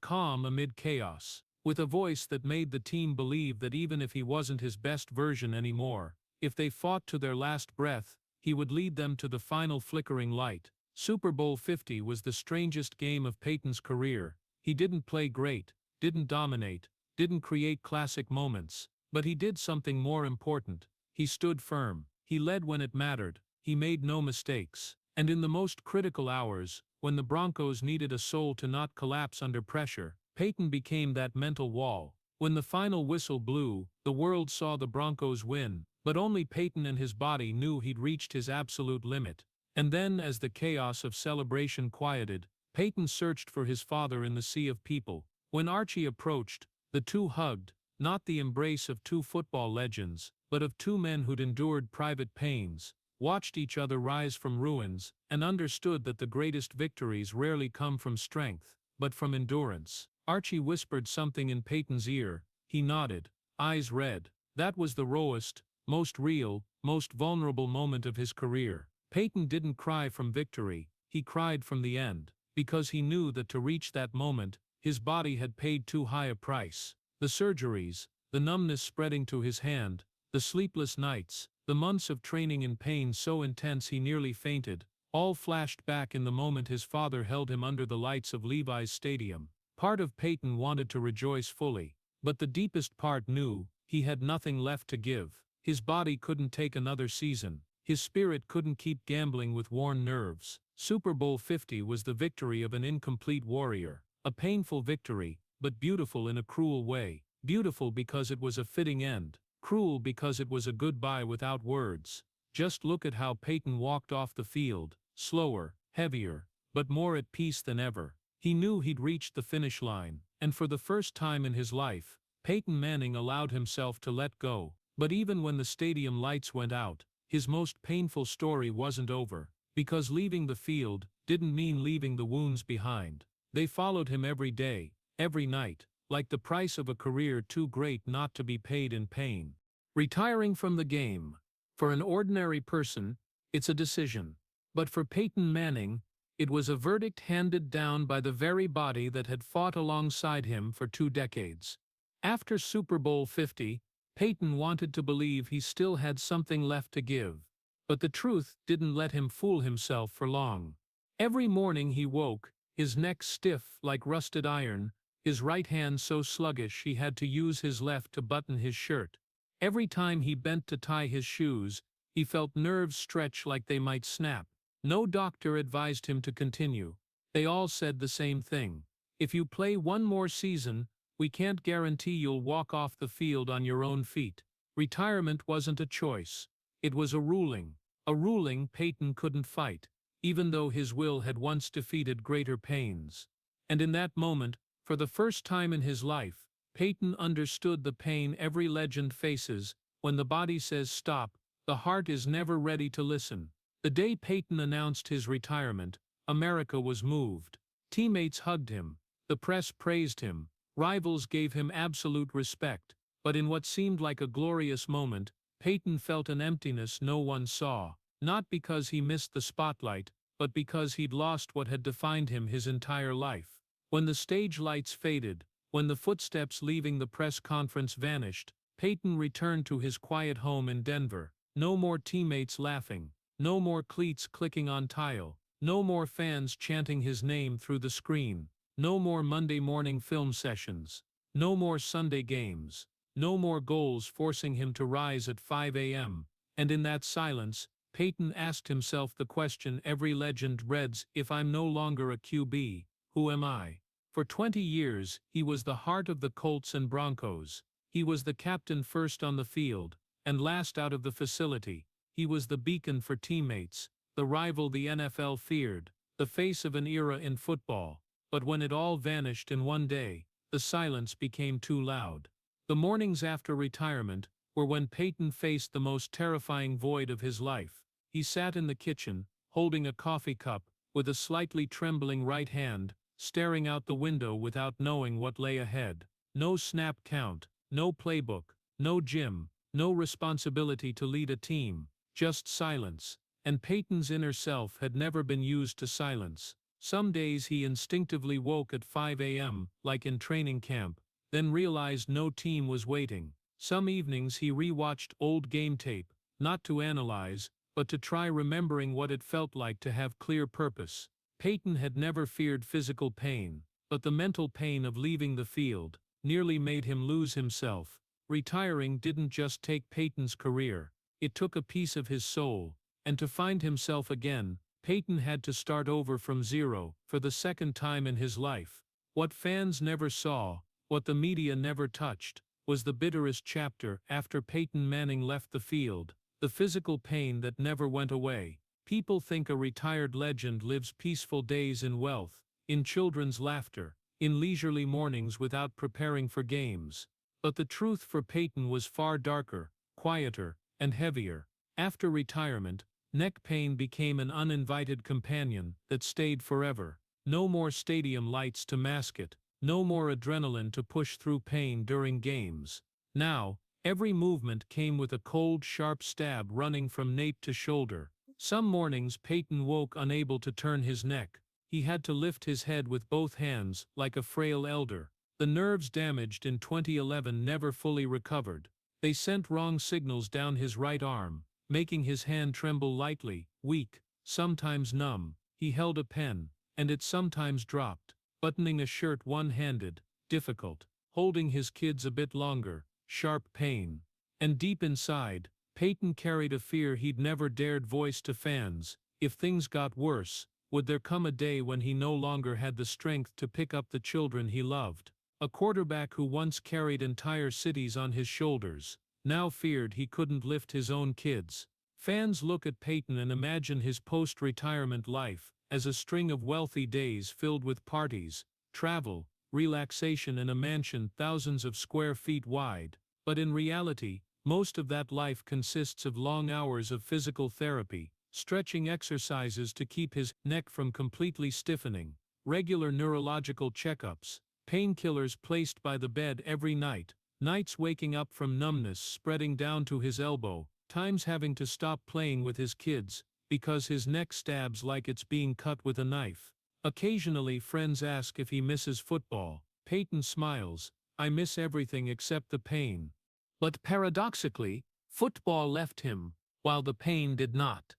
calm amid chaos. With a voice that made the team believe that even if he wasn't his best version anymore, if they fought to their last breath, he would lead them to the final flickering light. Super Bowl 50 was the strangest game of Peyton's career. He didn't play great, didn't dominate, didn't create classic moments, but he did something more important. He stood firm. He led when it mattered. He made no mistakes. And in the most critical hours, when the Broncos needed a soul to not collapse under pressure, Peyton became that mental wall. When the final whistle blew, the world saw the Broncos win, but only Peyton and his body knew he'd reached his absolute limit. And then, as the chaos of celebration quieted, Peyton searched for his father in the sea of people. When Archie approached, the two hugged, not the embrace of two football legends, but of two men who'd endured private pains, watched each other rise from ruins, and understood that the greatest victories rarely come from strength, but from endurance. Archie whispered something in Peyton's ear. He nodded, eyes red. That was the rawest, most real, most vulnerable moment of his career. Peyton didn't cry from victory, he cried from the end, because he knew that to reach that moment, his body had paid too high a price. The surgeries, the numbness spreading to his hand, the sleepless nights, the months of training in pain so intense he nearly fainted, all flashed back in the moment his father held him under the lights of Levi's Stadium. Part of Peyton wanted to rejoice fully, but the deepest part knew he had nothing left to give. His body couldn't take another season. His spirit couldn't keep gambling with worn nerves. Super Bowl 50 was the victory of an incomplete warrior. A painful victory, but beautiful in a cruel way. Beautiful because it was a fitting end. Cruel because it was a goodbye without words. Just look at how Peyton walked off the field, slower, heavier, but more at peace than ever. He knew he'd reached the finish line, and for the first time in his life, Peyton Manning allowed himself to let go. But even when the stadium lights went out, his most painful story wasn't over, because leaving the field didn't mean leaving the wounds behind. They followed him every day, every night, like the price of a career too great not to be paid in pain. Retiring from the game. For an ordinary person, it's a decision. But for Peyton Manning, it was a verdict handed down by the very body that had fought alongside him for 2 decades. After Super Bowl 50, Peyton wanted to believe he still had something left to give. But the truth didn't let him fool himself for long. Every morning he woke, his neck stiff like rusted iron, his right hand so sluggish he had to use his left to button his shirt. Every time he bent to tie his shoes, he felt nerves stretch like they might snap. No doctor advised him to continue. They all said the same thing. If you play one more season, we can't guarantee you'll walk off the field on your own feet. Retirement wasn't a choice. It was a ruling. A ruling Peyton couldn't fight, even though his will had once defeated greater pains. And in that moment, for the first time in his life, Peyton understood the pain every legend faces. When the body says stop, the heart is never ready to listen. The day Peyton announced his retirement, America was moved. Teammates hugged him. The press praised him. Rivals gave him absolute respect. But in what seemed like a glorious moment, Peyton felt an emptiness no one saw. Not because he missed the spotlight, but because he'd lost what had defined him his entire life. When the stage lights faded, when the footsteps leaving the press conference vanished, Peyton returned to his quiet home in Denver. No more teammates laughing. No more cleats clicking on tile. No more fans chanting his name through the screen. No more Monday morning film sessions. No more Sunday games. no more goals forcing him to rise at 5 a.m. And in that silence, Peyton asked himself the question every legend reads: if I'm no longer a QB, who am I? For 20 years, he was the heart of the Colts and Broncos. He was the captain first on the field, and last out of the facility. He was the beacon for teammates, the rival the NFL feared, the face of an era in football. But when it all vanished in one day, the silence became too loud. The mornings after retirement were when Peyton faced the most terrifying void of his life. He sat in the kitchen, holding a coffee cup, with a slightly trembling right hand, staring out the window without knowing what lay ahead. No snap count, no playbook, no gym, no responsibility to lead a team, just silence. And Peyton's inner self had never been used to silence. Some days he instinctively woke at 5 a.m., like in training camp, then realized no team was waiting. Some evenings he rewatched old game tape, not to analyze, but to try remembering what it felt like to have clear purpose. Peyton had never feared physical pain, but the mental pain of leaving the field nearly made him lose himself. Retiring didn't just take Peyton's career, it took a piece of his soul, and to find himself again, Peyton had to start over from zero for the second time in his life. What fans never saw, what the media never touched, was the bitterest chapter after Peyton Manning left the field, the physical pain that never went away. People think a retired legend lives peaceful days in wealth, in children's laughter, in leisurely mornings without preparing for games. But the truth for Peyton was far darker, quieter, and heavier. After retirement, neck pain became an uninvited companion that stayed forever. No more stadium lights to mask it, no more adrenaline to push through pain during games. Now, every movement came with a cold, sharp stab running from nape to shoulder. Some mornings Peyton woke unable to turn his neck. He had to lift his head with both hands, like a frail elder. The nerves damaged in 2011 never fully recovered. They sent wrong signals down his right arm, making his hand tremble lightly, weak, sometimes numb. He held a pen, and it sometimes dropped. Buttoning a shirt one-handed, difficult. Holding his kids a bit longer, sharp pain. And deep inside, Peyton carried a fear he'd never dared voice to fans. If things got worse, would there come a day when he no longer had the strength to pick up the children he loved? A quarterback who once carried entire cities on his shoulders, now feared he couldn't lift his own kids. Fans look at Peyton and imagine his post-retirement life as a string of wealthy days filled with parties, travel, relaxation in a mansion thousands of square feet wide. But in reality, most of that life consists of long hours of physical therapy, stretching exercises to keep his neck from completely stiffening, regular neurological checkups, painkillers placed by the bed every night, nights waking up from numbness spreading down to his elbow, times having to stop playing with his kids because his neck stabs like it's being cut with a knife. Occasionally friends ask if he misses football. Peyton smiles, "I miss everything except the pain." But paradoxically, football left him, while the pain did not.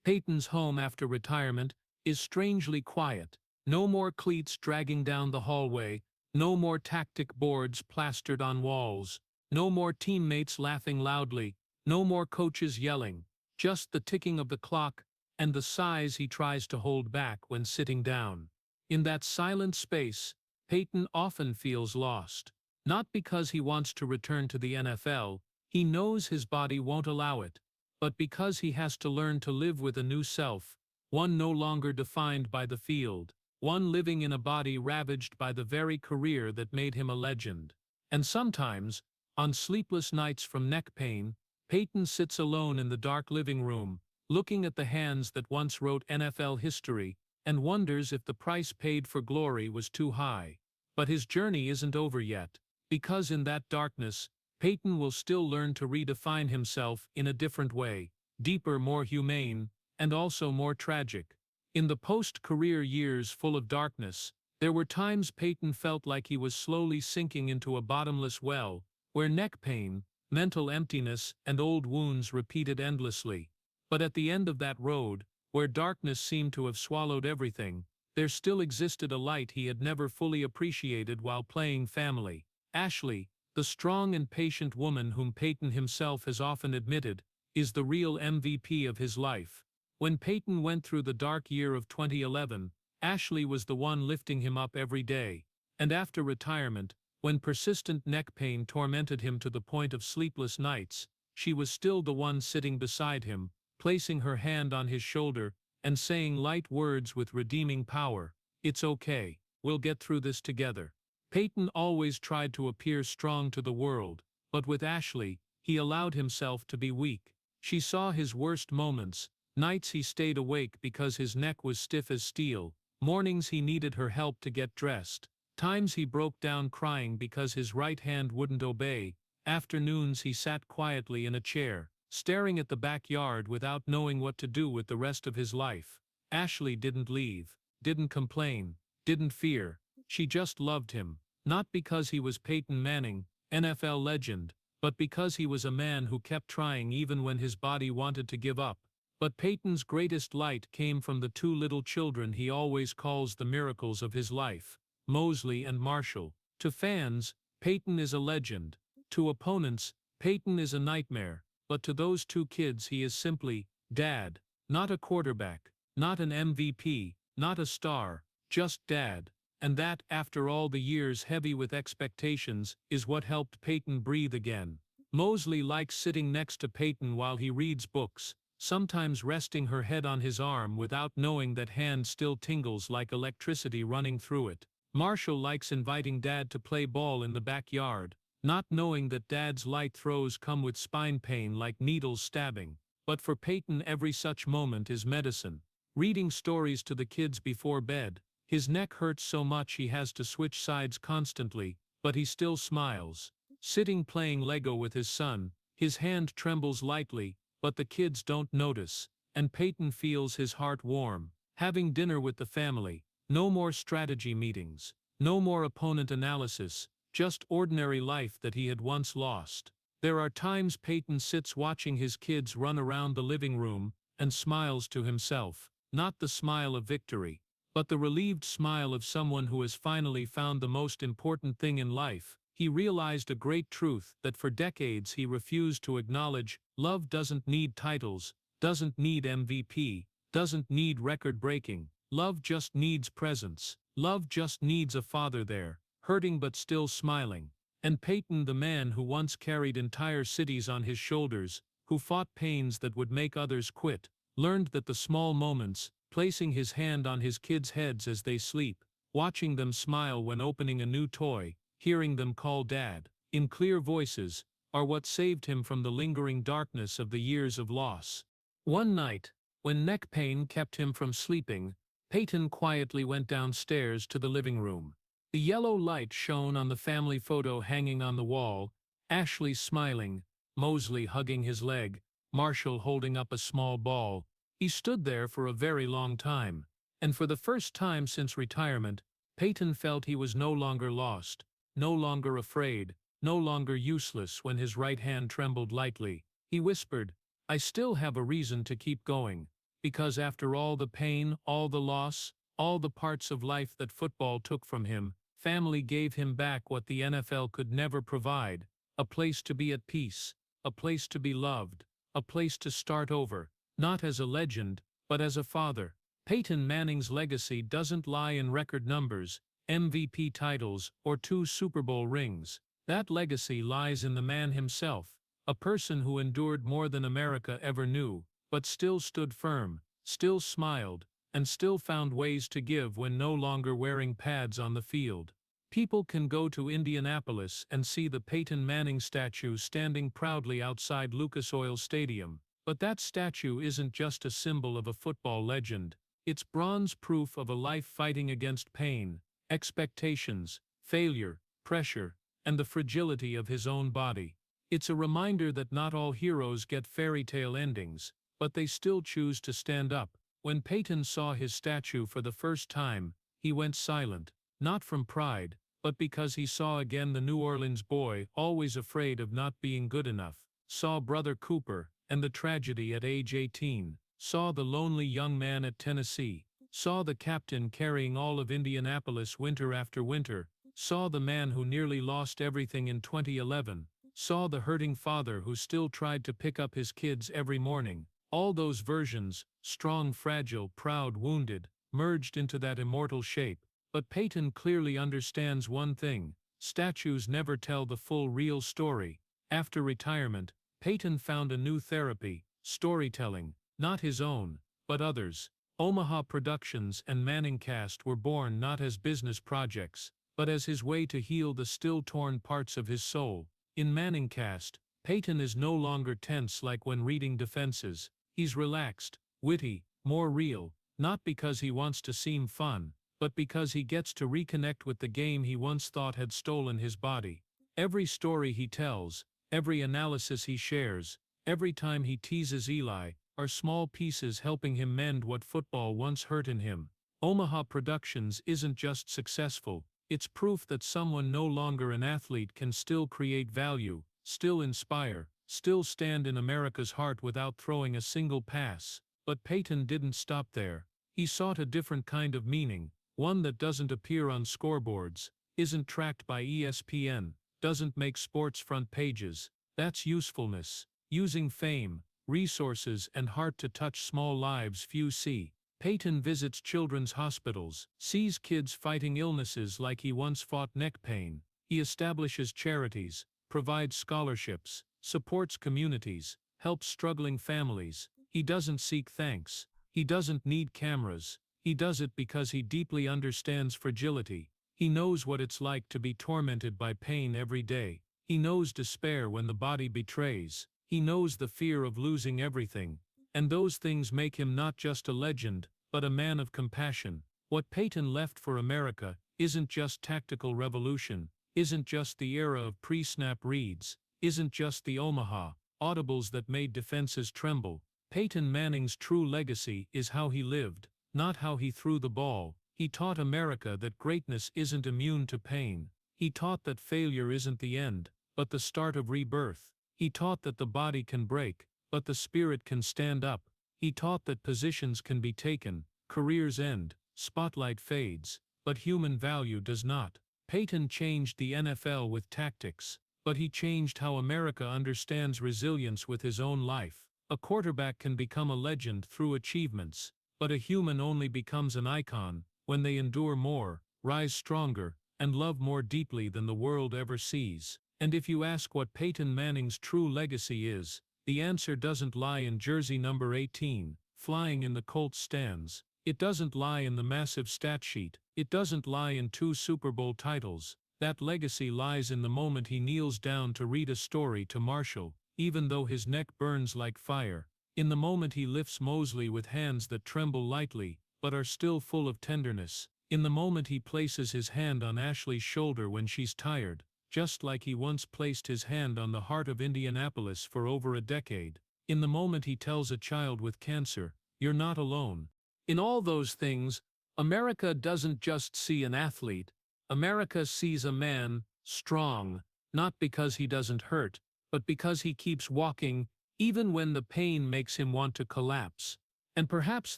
Peyton's home after retirement is strangely quiet. No more cleats dragging down the hallway, no more tactic boards plastered on walls, no more teammates laughing loudly, no more coaches yelling, just the ticking of the clock and the sighs he tries to hold back when sitting down. In that silent space, Peyton often feels lost. Not because he wants to return to the NFL, he knows his body won't allow it, but because he has to learn to live with a new self, one no longer defined by the field, one living in a body ravaged by the very career that made him a legend. And sometimes, on sleepless nights from neck pain, Peyton sits alone in the dark living room, looking at the hands that once wrote NFL history, and wonders if the price paid for glory was too high. But his journey isn't over yet, because in that darkness, Peyton will still learn to redefine himself in a different way, deeper, more humane, and also more tragic. In the post-career years full of darkness, there were times Peyton felt like he was slowly sinking into a bottomless well, where neck pain, mental emptiness, and old wounds repeated endlessly. But at the end of that road, where darkness seemed to have swallowed everything, there still existed a light he had never fully appreciated while playing family. Ashley, The strong and patient woman whom Peyton himself has often admitted is the real MVP of his life. When Peyton went through the dark year of 2011, Ashley was the one lifting him up every day. And after retirement, when persistent neck pain tormented him to the point of sleepless nights, she was still the one sitting beside him, placing her hand on his shoulder and saying light words with redeeming power. "It's okay, we'll get through this together." Peyton always tried to appear strong to the world, but with Ashley, he allowed himself to be weak. She saw his worst moments, nights he stayed awake because his neck was stiff as steel, mornings he needed her help to get dressed, times he broke down crying because his right hand wouldn't obey, afternoons he sat quietly in a chair, staring at the backyard without knowing what to do with the rest of his life. Ashley didn't leave, didn't complain, didn't fear. She just loved him, not because he was Peyton Manning, NFL legend, but because he was a man who kept trying even when his body wanted to give up. But Peyton's greatest light came from the two little children he always calls the miracles of his life, Mosley and Marshall. To fans, Peyton is a legend. To opponents, Peyton is a nightmare. But to those two kids he is simply Dad. Not a quarterback, not an MVP, not a star, just Dad. And that, after all the years heavy with expectations, is what helped Peyton breathe again. Mosley likes sitting next to Peyton while he reads books, sometimes resting her head on his arm without knowing that hand still tingles like electricity running through it. Marshall likes inviting Dad to play ball in the backyard, not knowing that Dad's light throws come with spine pain like needles stabbing. But for Peyton every such moment is medicine. Reading stories to the kids before bed. His neck hurts so much he has to switch sides constantly, but he still smiles. Sitting playing Lego with his son, his hand trembles lightly, but the kids don't notice, and Peyton feels his heart warm. Having dinner with the family, no more strategy meetings, no more opponent analysis, just ordinary life that he had once lost. There are times Peyton sits watching his kids run around the living room and smiles to himself, not the smile of victory, but the relieved smile of someone who has finally found the most important thing in life. He realized a great truth that for decades he refused to acknowledge: love doesn't need titles, doesn't need MVP, doesn't need record-breaking. Love just needs presence. Love just needs a father there, hurting but still smiling. And Peyton, the man who once carried entire cities on his shoulders, who fought pains that would make others quit, learned that the small moments, placing his hand on his kids' heads as they sleep, watching them smile when opening a new toy, hearing them call Dad, in clear voices, are what saved him from the lingering darkness of the years of loss. One night, when neck pain kept him from sleeping, Peyton quietly went downstairs to the living room. The yellow light shone on the family photo hanging on the wall, Ashley smiling, Mosley hugging his leg, Marshall holding up a small ball. He stood there for a very long time, and for the first time since retirement, Peyton felt he was no longer lost, no longer afraid, no longer useless. When his right hand trembled lightly, he whispered, "I still have a reason to keep going, because after all the pain, all the loss, all the parts of life that football took from him, family gave him back what the NFL could never provide: a place to be at peace, a place to be loved, a place to start over. Not as a legend, but as a father." Peyton Manning's legacy doesn't lie in record numbers, MVP titles, or 2 Super Bowl rings. That legacy lies in the man himself, a person who endured more than America ever knew, but still stood firm, still smiled, and still found ways to give when no longer wearing pads on the field. People can go to Indianapolis and see the Peyton Manning statue standing proudly outside Lucas Oil Stadium. But that statue isn't just a symbol of a football legend. It's bronze proof of a life fighting against pain, expectations, failure, pressure, and the fragility of his own body. It's a reminder that not all heroes get fairy tale endings, but they still choose to stand up. When Peyton saw his statue for the first time, he went silent, not from pride, but because he saw again the New Orleans boy always afraid of not being good enough, saw Brother Cooper and the tragedy at age 18, saw the lonely young man at Tennessee, saw the captain carrying all of Indianapolis winter after winter, saw the man who nearly lost everything in 2011, saw the hurting father who still tried to pick up his kids every morning. All those versions, strong, fragile, proud, wounded, merged into that immortal shape. But Peyton clearly understands one thing: statues never tell the full real story. After retirement, Peyton found a new therapy: storytelling, not his own, but others. Omaha Productions and Manning Cast were born not as business projects, but as his way to heal the still torn parts of his soul. In Manning Cast, Peyton is no longer tense like when reading defenses. He's relaxed, witty, more real, not because he wants to seem fun, but because he gets to reconnect with the game he once thought had stolen his body. Every story he tells, every analysis he shares, every time he teases Eli, are small pieces helping him mend what football once hurt in him. Omaha Productions isn't just successful, it's proof that someone no longer an athlete can still create value, still inspire, still stand in America's heart without throwing a single pass. But Peyton didn't stop there. He sought a different kind of meaning, one that doesn't appear on scoreboards, isn't tracked by ESPN, doesn't make sports front pages. That's usefulness, using fame, resources, and heart to touch small lives few see. Peyton visits children's hospitals, sees kids fighting illnesses like he once fought neck pain. He establishes charities, provides scholarships, supports communities, helps struggling families. He doesn't seek thanks. He doesn't need cameras. He does it because he deeply understands fragility. He knows what it's like to be tormented by pain every day. He knows despair when the body betrays. He knows the fear of losing everything. And those things make him not just a legend, but a man of compassion. What Peyton left for America isn't just tactical revolution, isn't just the era of pre-snap reads, isn't just the Omaha audibles that made defenses tremble. Peyton Manning's true legacy is how he lived, not how he threw the ball. He taught America that greatness isn't immune to pain. He taught that failure isn't the end, but the start of rebirth. He taught that the body can break, but the spirit can stand up. He taught that positions can be taken, careers end, spotlight fades, but human value does not. Peyton changed the NFL with tactics, but he changed how America understands resilience with his own life. A quarterback can become a legend through achievements, but a human only becomes an icon when they endure more, rise stronger, and love more deeply than the world ever sees. And if you ask what Peyton Manning's true legacy is, the answer doesn't lie in jersey number 18, flying in the Colts stands. It doesn't lie in the massive stat sheet. It doesn't lie in 2 Super Bowl titles. That legacy lies in the moment he kneels down to read a story to Marshall, even though his neck burns like fire. In the moment he lifts Mosley with hands that tremble lightly, but are still full of tenderness. In the moment he places his hand on Ashley's shoulder when she's tired, just like he once placed his hand on the heart of Indianapolis for over a decade. In the moment he tells a child with cancer, "You're not alone." In all those things, America doesn't just see an athlete. America sees a man, strong, not because he doesn't hurt, but because he keeps walking, even when the pain makes him want to collapse. And perhaps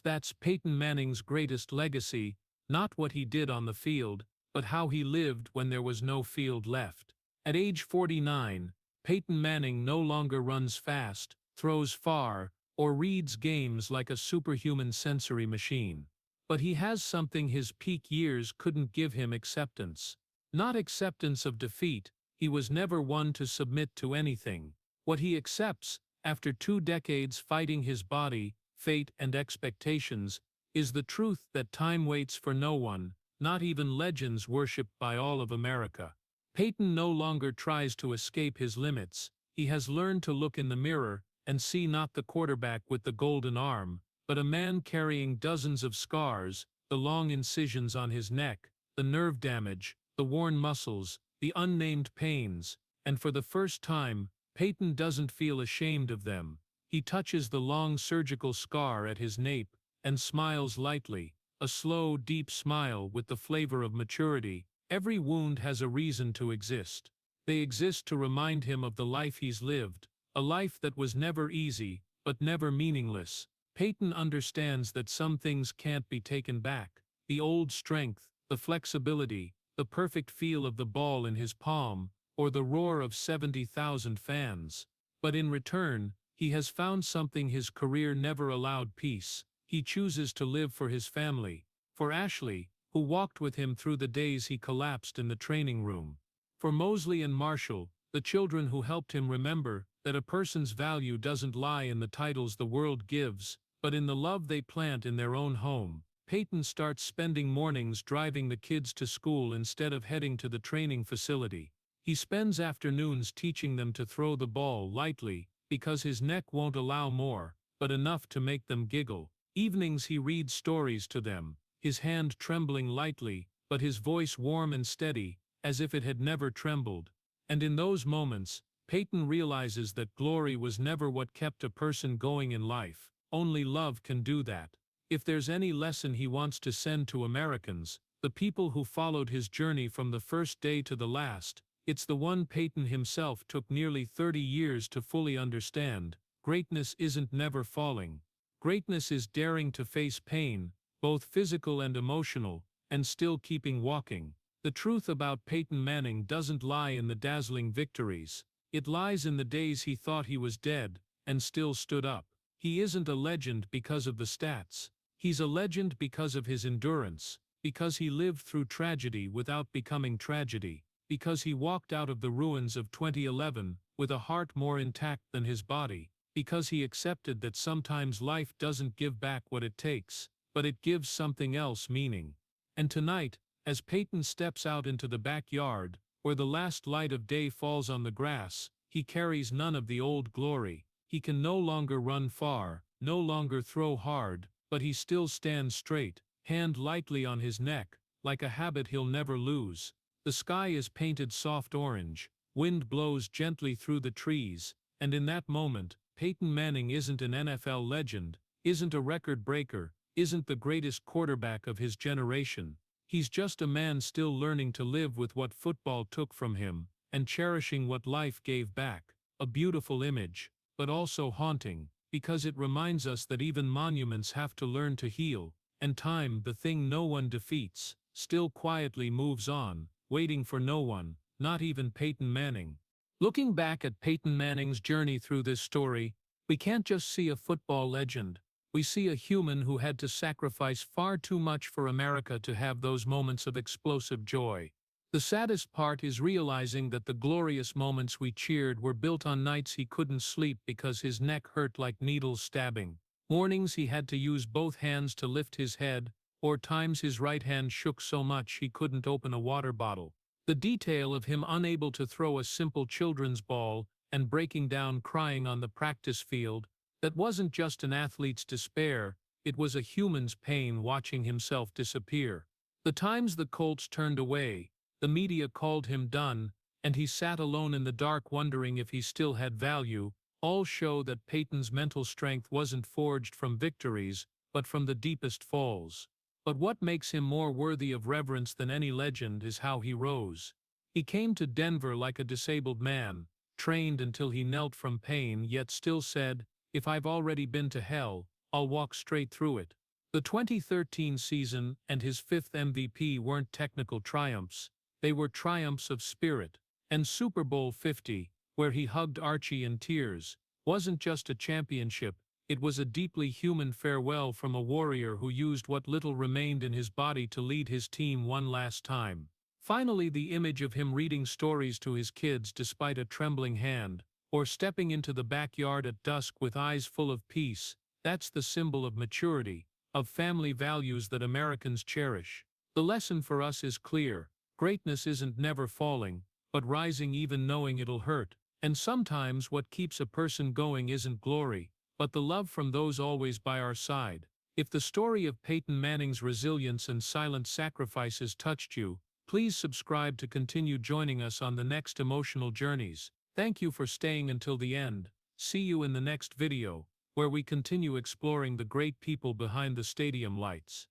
that's Peyton Manning's greatest legacy, not what he did on the field, but how he lived when there was no field left. At age 49, Peyton Manning no longer runs fast, throws far, or reads games like a superhuman sensory machine. But he has something his peak years couldn't give him: acceptance. Not acceptance of defeat. He was never one to submit to anything. What he accepts, after 2 decades fighting his body, fate, and expectations, is the truth that time waits for no one, not even legends worshipped by all of America. Peyton no longer tries to escape his limits. He has learned to look in the mirror and see not the quarterback with the golden arm, but a man carrying dozens of scars, the long incisions on his neck, the nerve damage, the worn muscles, the unnamed pains, and for the first time, Peyton doesn't feel ashamed of them. He touches the long surgical scar at his nape and smiles lightly, a slow, deep smile with the flavor of maturity. Every wound has a reason to exist. They exist to remind him of the life he's lived, a life that was never easy, but never meaningless. Peyton understands that some things can't be taken back: the old strength, the flexibility, the perfect feel of the ball in his palm, or the roar of 70,000 fans. But in return, he has found something his career never allowed: peace. He chooses to live for his family, for Ashley, who walked with him through the days he collapsed in the training room, for Mosley and Marshall, the children who helped him remember that a person's value doesn't lie in the titles the world gives, but in the love they plant in their own home. Peyton starts spending mornings driving the kids to school instead of heading to the training facility. He spends afternoons teaching them to throw the ball lightly, because his neck won't allow more, but enough to make them giggle. Evenings he reads stories to them, his hand trembling lightly, but his voice warm and steady, as if it had never trembled. And in those moments, Peyton realizes that glory was never what kept a person going in life. Only love can do that. If there's any lesson he wants to send to Americans, the people who followed his journey from the first day to the last, it's the one Peyton himself took nearly 30 years to fully understand: greatness isn't never falling. Greatness is daring to face pain, both physical and emotional, and still keeping walking. The truth about Peyton Manning doesn't lie in the dazzling victories. It lies in the days he thought he was dead, and still stood up. He isn't a legend because of the stats. He's a legend because of his endurance, because he lived through tragedy without becoming tragedy, because he walked out of the ruins of 2011 with a heart more intact than his body, because he accepted that sometimes life doesn't give back what it takes, but it gives something else meaning. And tonight, as Peyton steps out into the backyard, where the last light of day falls on the grass, he carries none of the old glory. He can no longer run far, no longer throw hard, but he still stands straight, hand lightly on his neck, like a habit he'll never lose. The sky is painted soft orange, wind blows gently through the trees, and in that moment, Peyton Manning isn't an NFL legend, isn't a record breaker, isn't the greatest quarterback of his generation. He's just a man still learning to live with what football took from him, and cherishing what life gave back. A beautiful image, but also haunting, because it reminds us that even monuments have to learn to heal, and time, the thing no one defeats, still quietly moves on, waiting for no one, not even Peyton Manning. Looking back at Peyton Manning's journey through this story, we can't just see a football legend. We see a human who had to sacrifice far too much for America to have those moments of explosive joy. The saddest part is realizing that the glorious moments we cheered were built on nights he couldn't sleep because his neck hurt like needles stabbing. Mornings he had to use both hands to lift his head, or times his right hand shook so much he couldn't open a water bottle. The detail of him unable to throw a simple children's ball and breaking down crying on the practice field, that wasn't just an athlete's despair, it was a human's pain watching himself disappear. The times the Colts turned away, the media called him done, and he sat alone in the dark wondering if he still had value, all show that Peyton's mental strength wasn't forged from victories, but from the deepest falls. But what makes him more worthy of reverence than any legend is how he rose. He came to Denver like a disabled man, trained until he knelt from pain, yet still said, "If I've already been to hell, I'll walk straight through it." The 2013 season and his fifth MVP weren't technical triumphs, they were triumphs of spirit. And Super Bowl 50, where he hugged Archie in tears, wasn't just a championship, it was a deeply human farewell from a warrior who used what little remained in his body to lead his team one last time. Finally, the image of him reading stories to his kids despite a trembling hand, or stepping into the backyard at dusk with eyes full of peace, that's the symbol of maturity, of family values that Americans cherish. The lesson for us is clear: greatness isn't never falling, but rising even knowing it'll hurt. And sometimes what keeps a person going isn't glory, but the love from those always by our side. If the story of Peyton Manning's resilience and silent sacrifices touched you, please subscribe to continue joining us on the next emotional journeys. Thank you for staying until the end. See you in the next video, where we continue exploring the great people behind the stadium lights.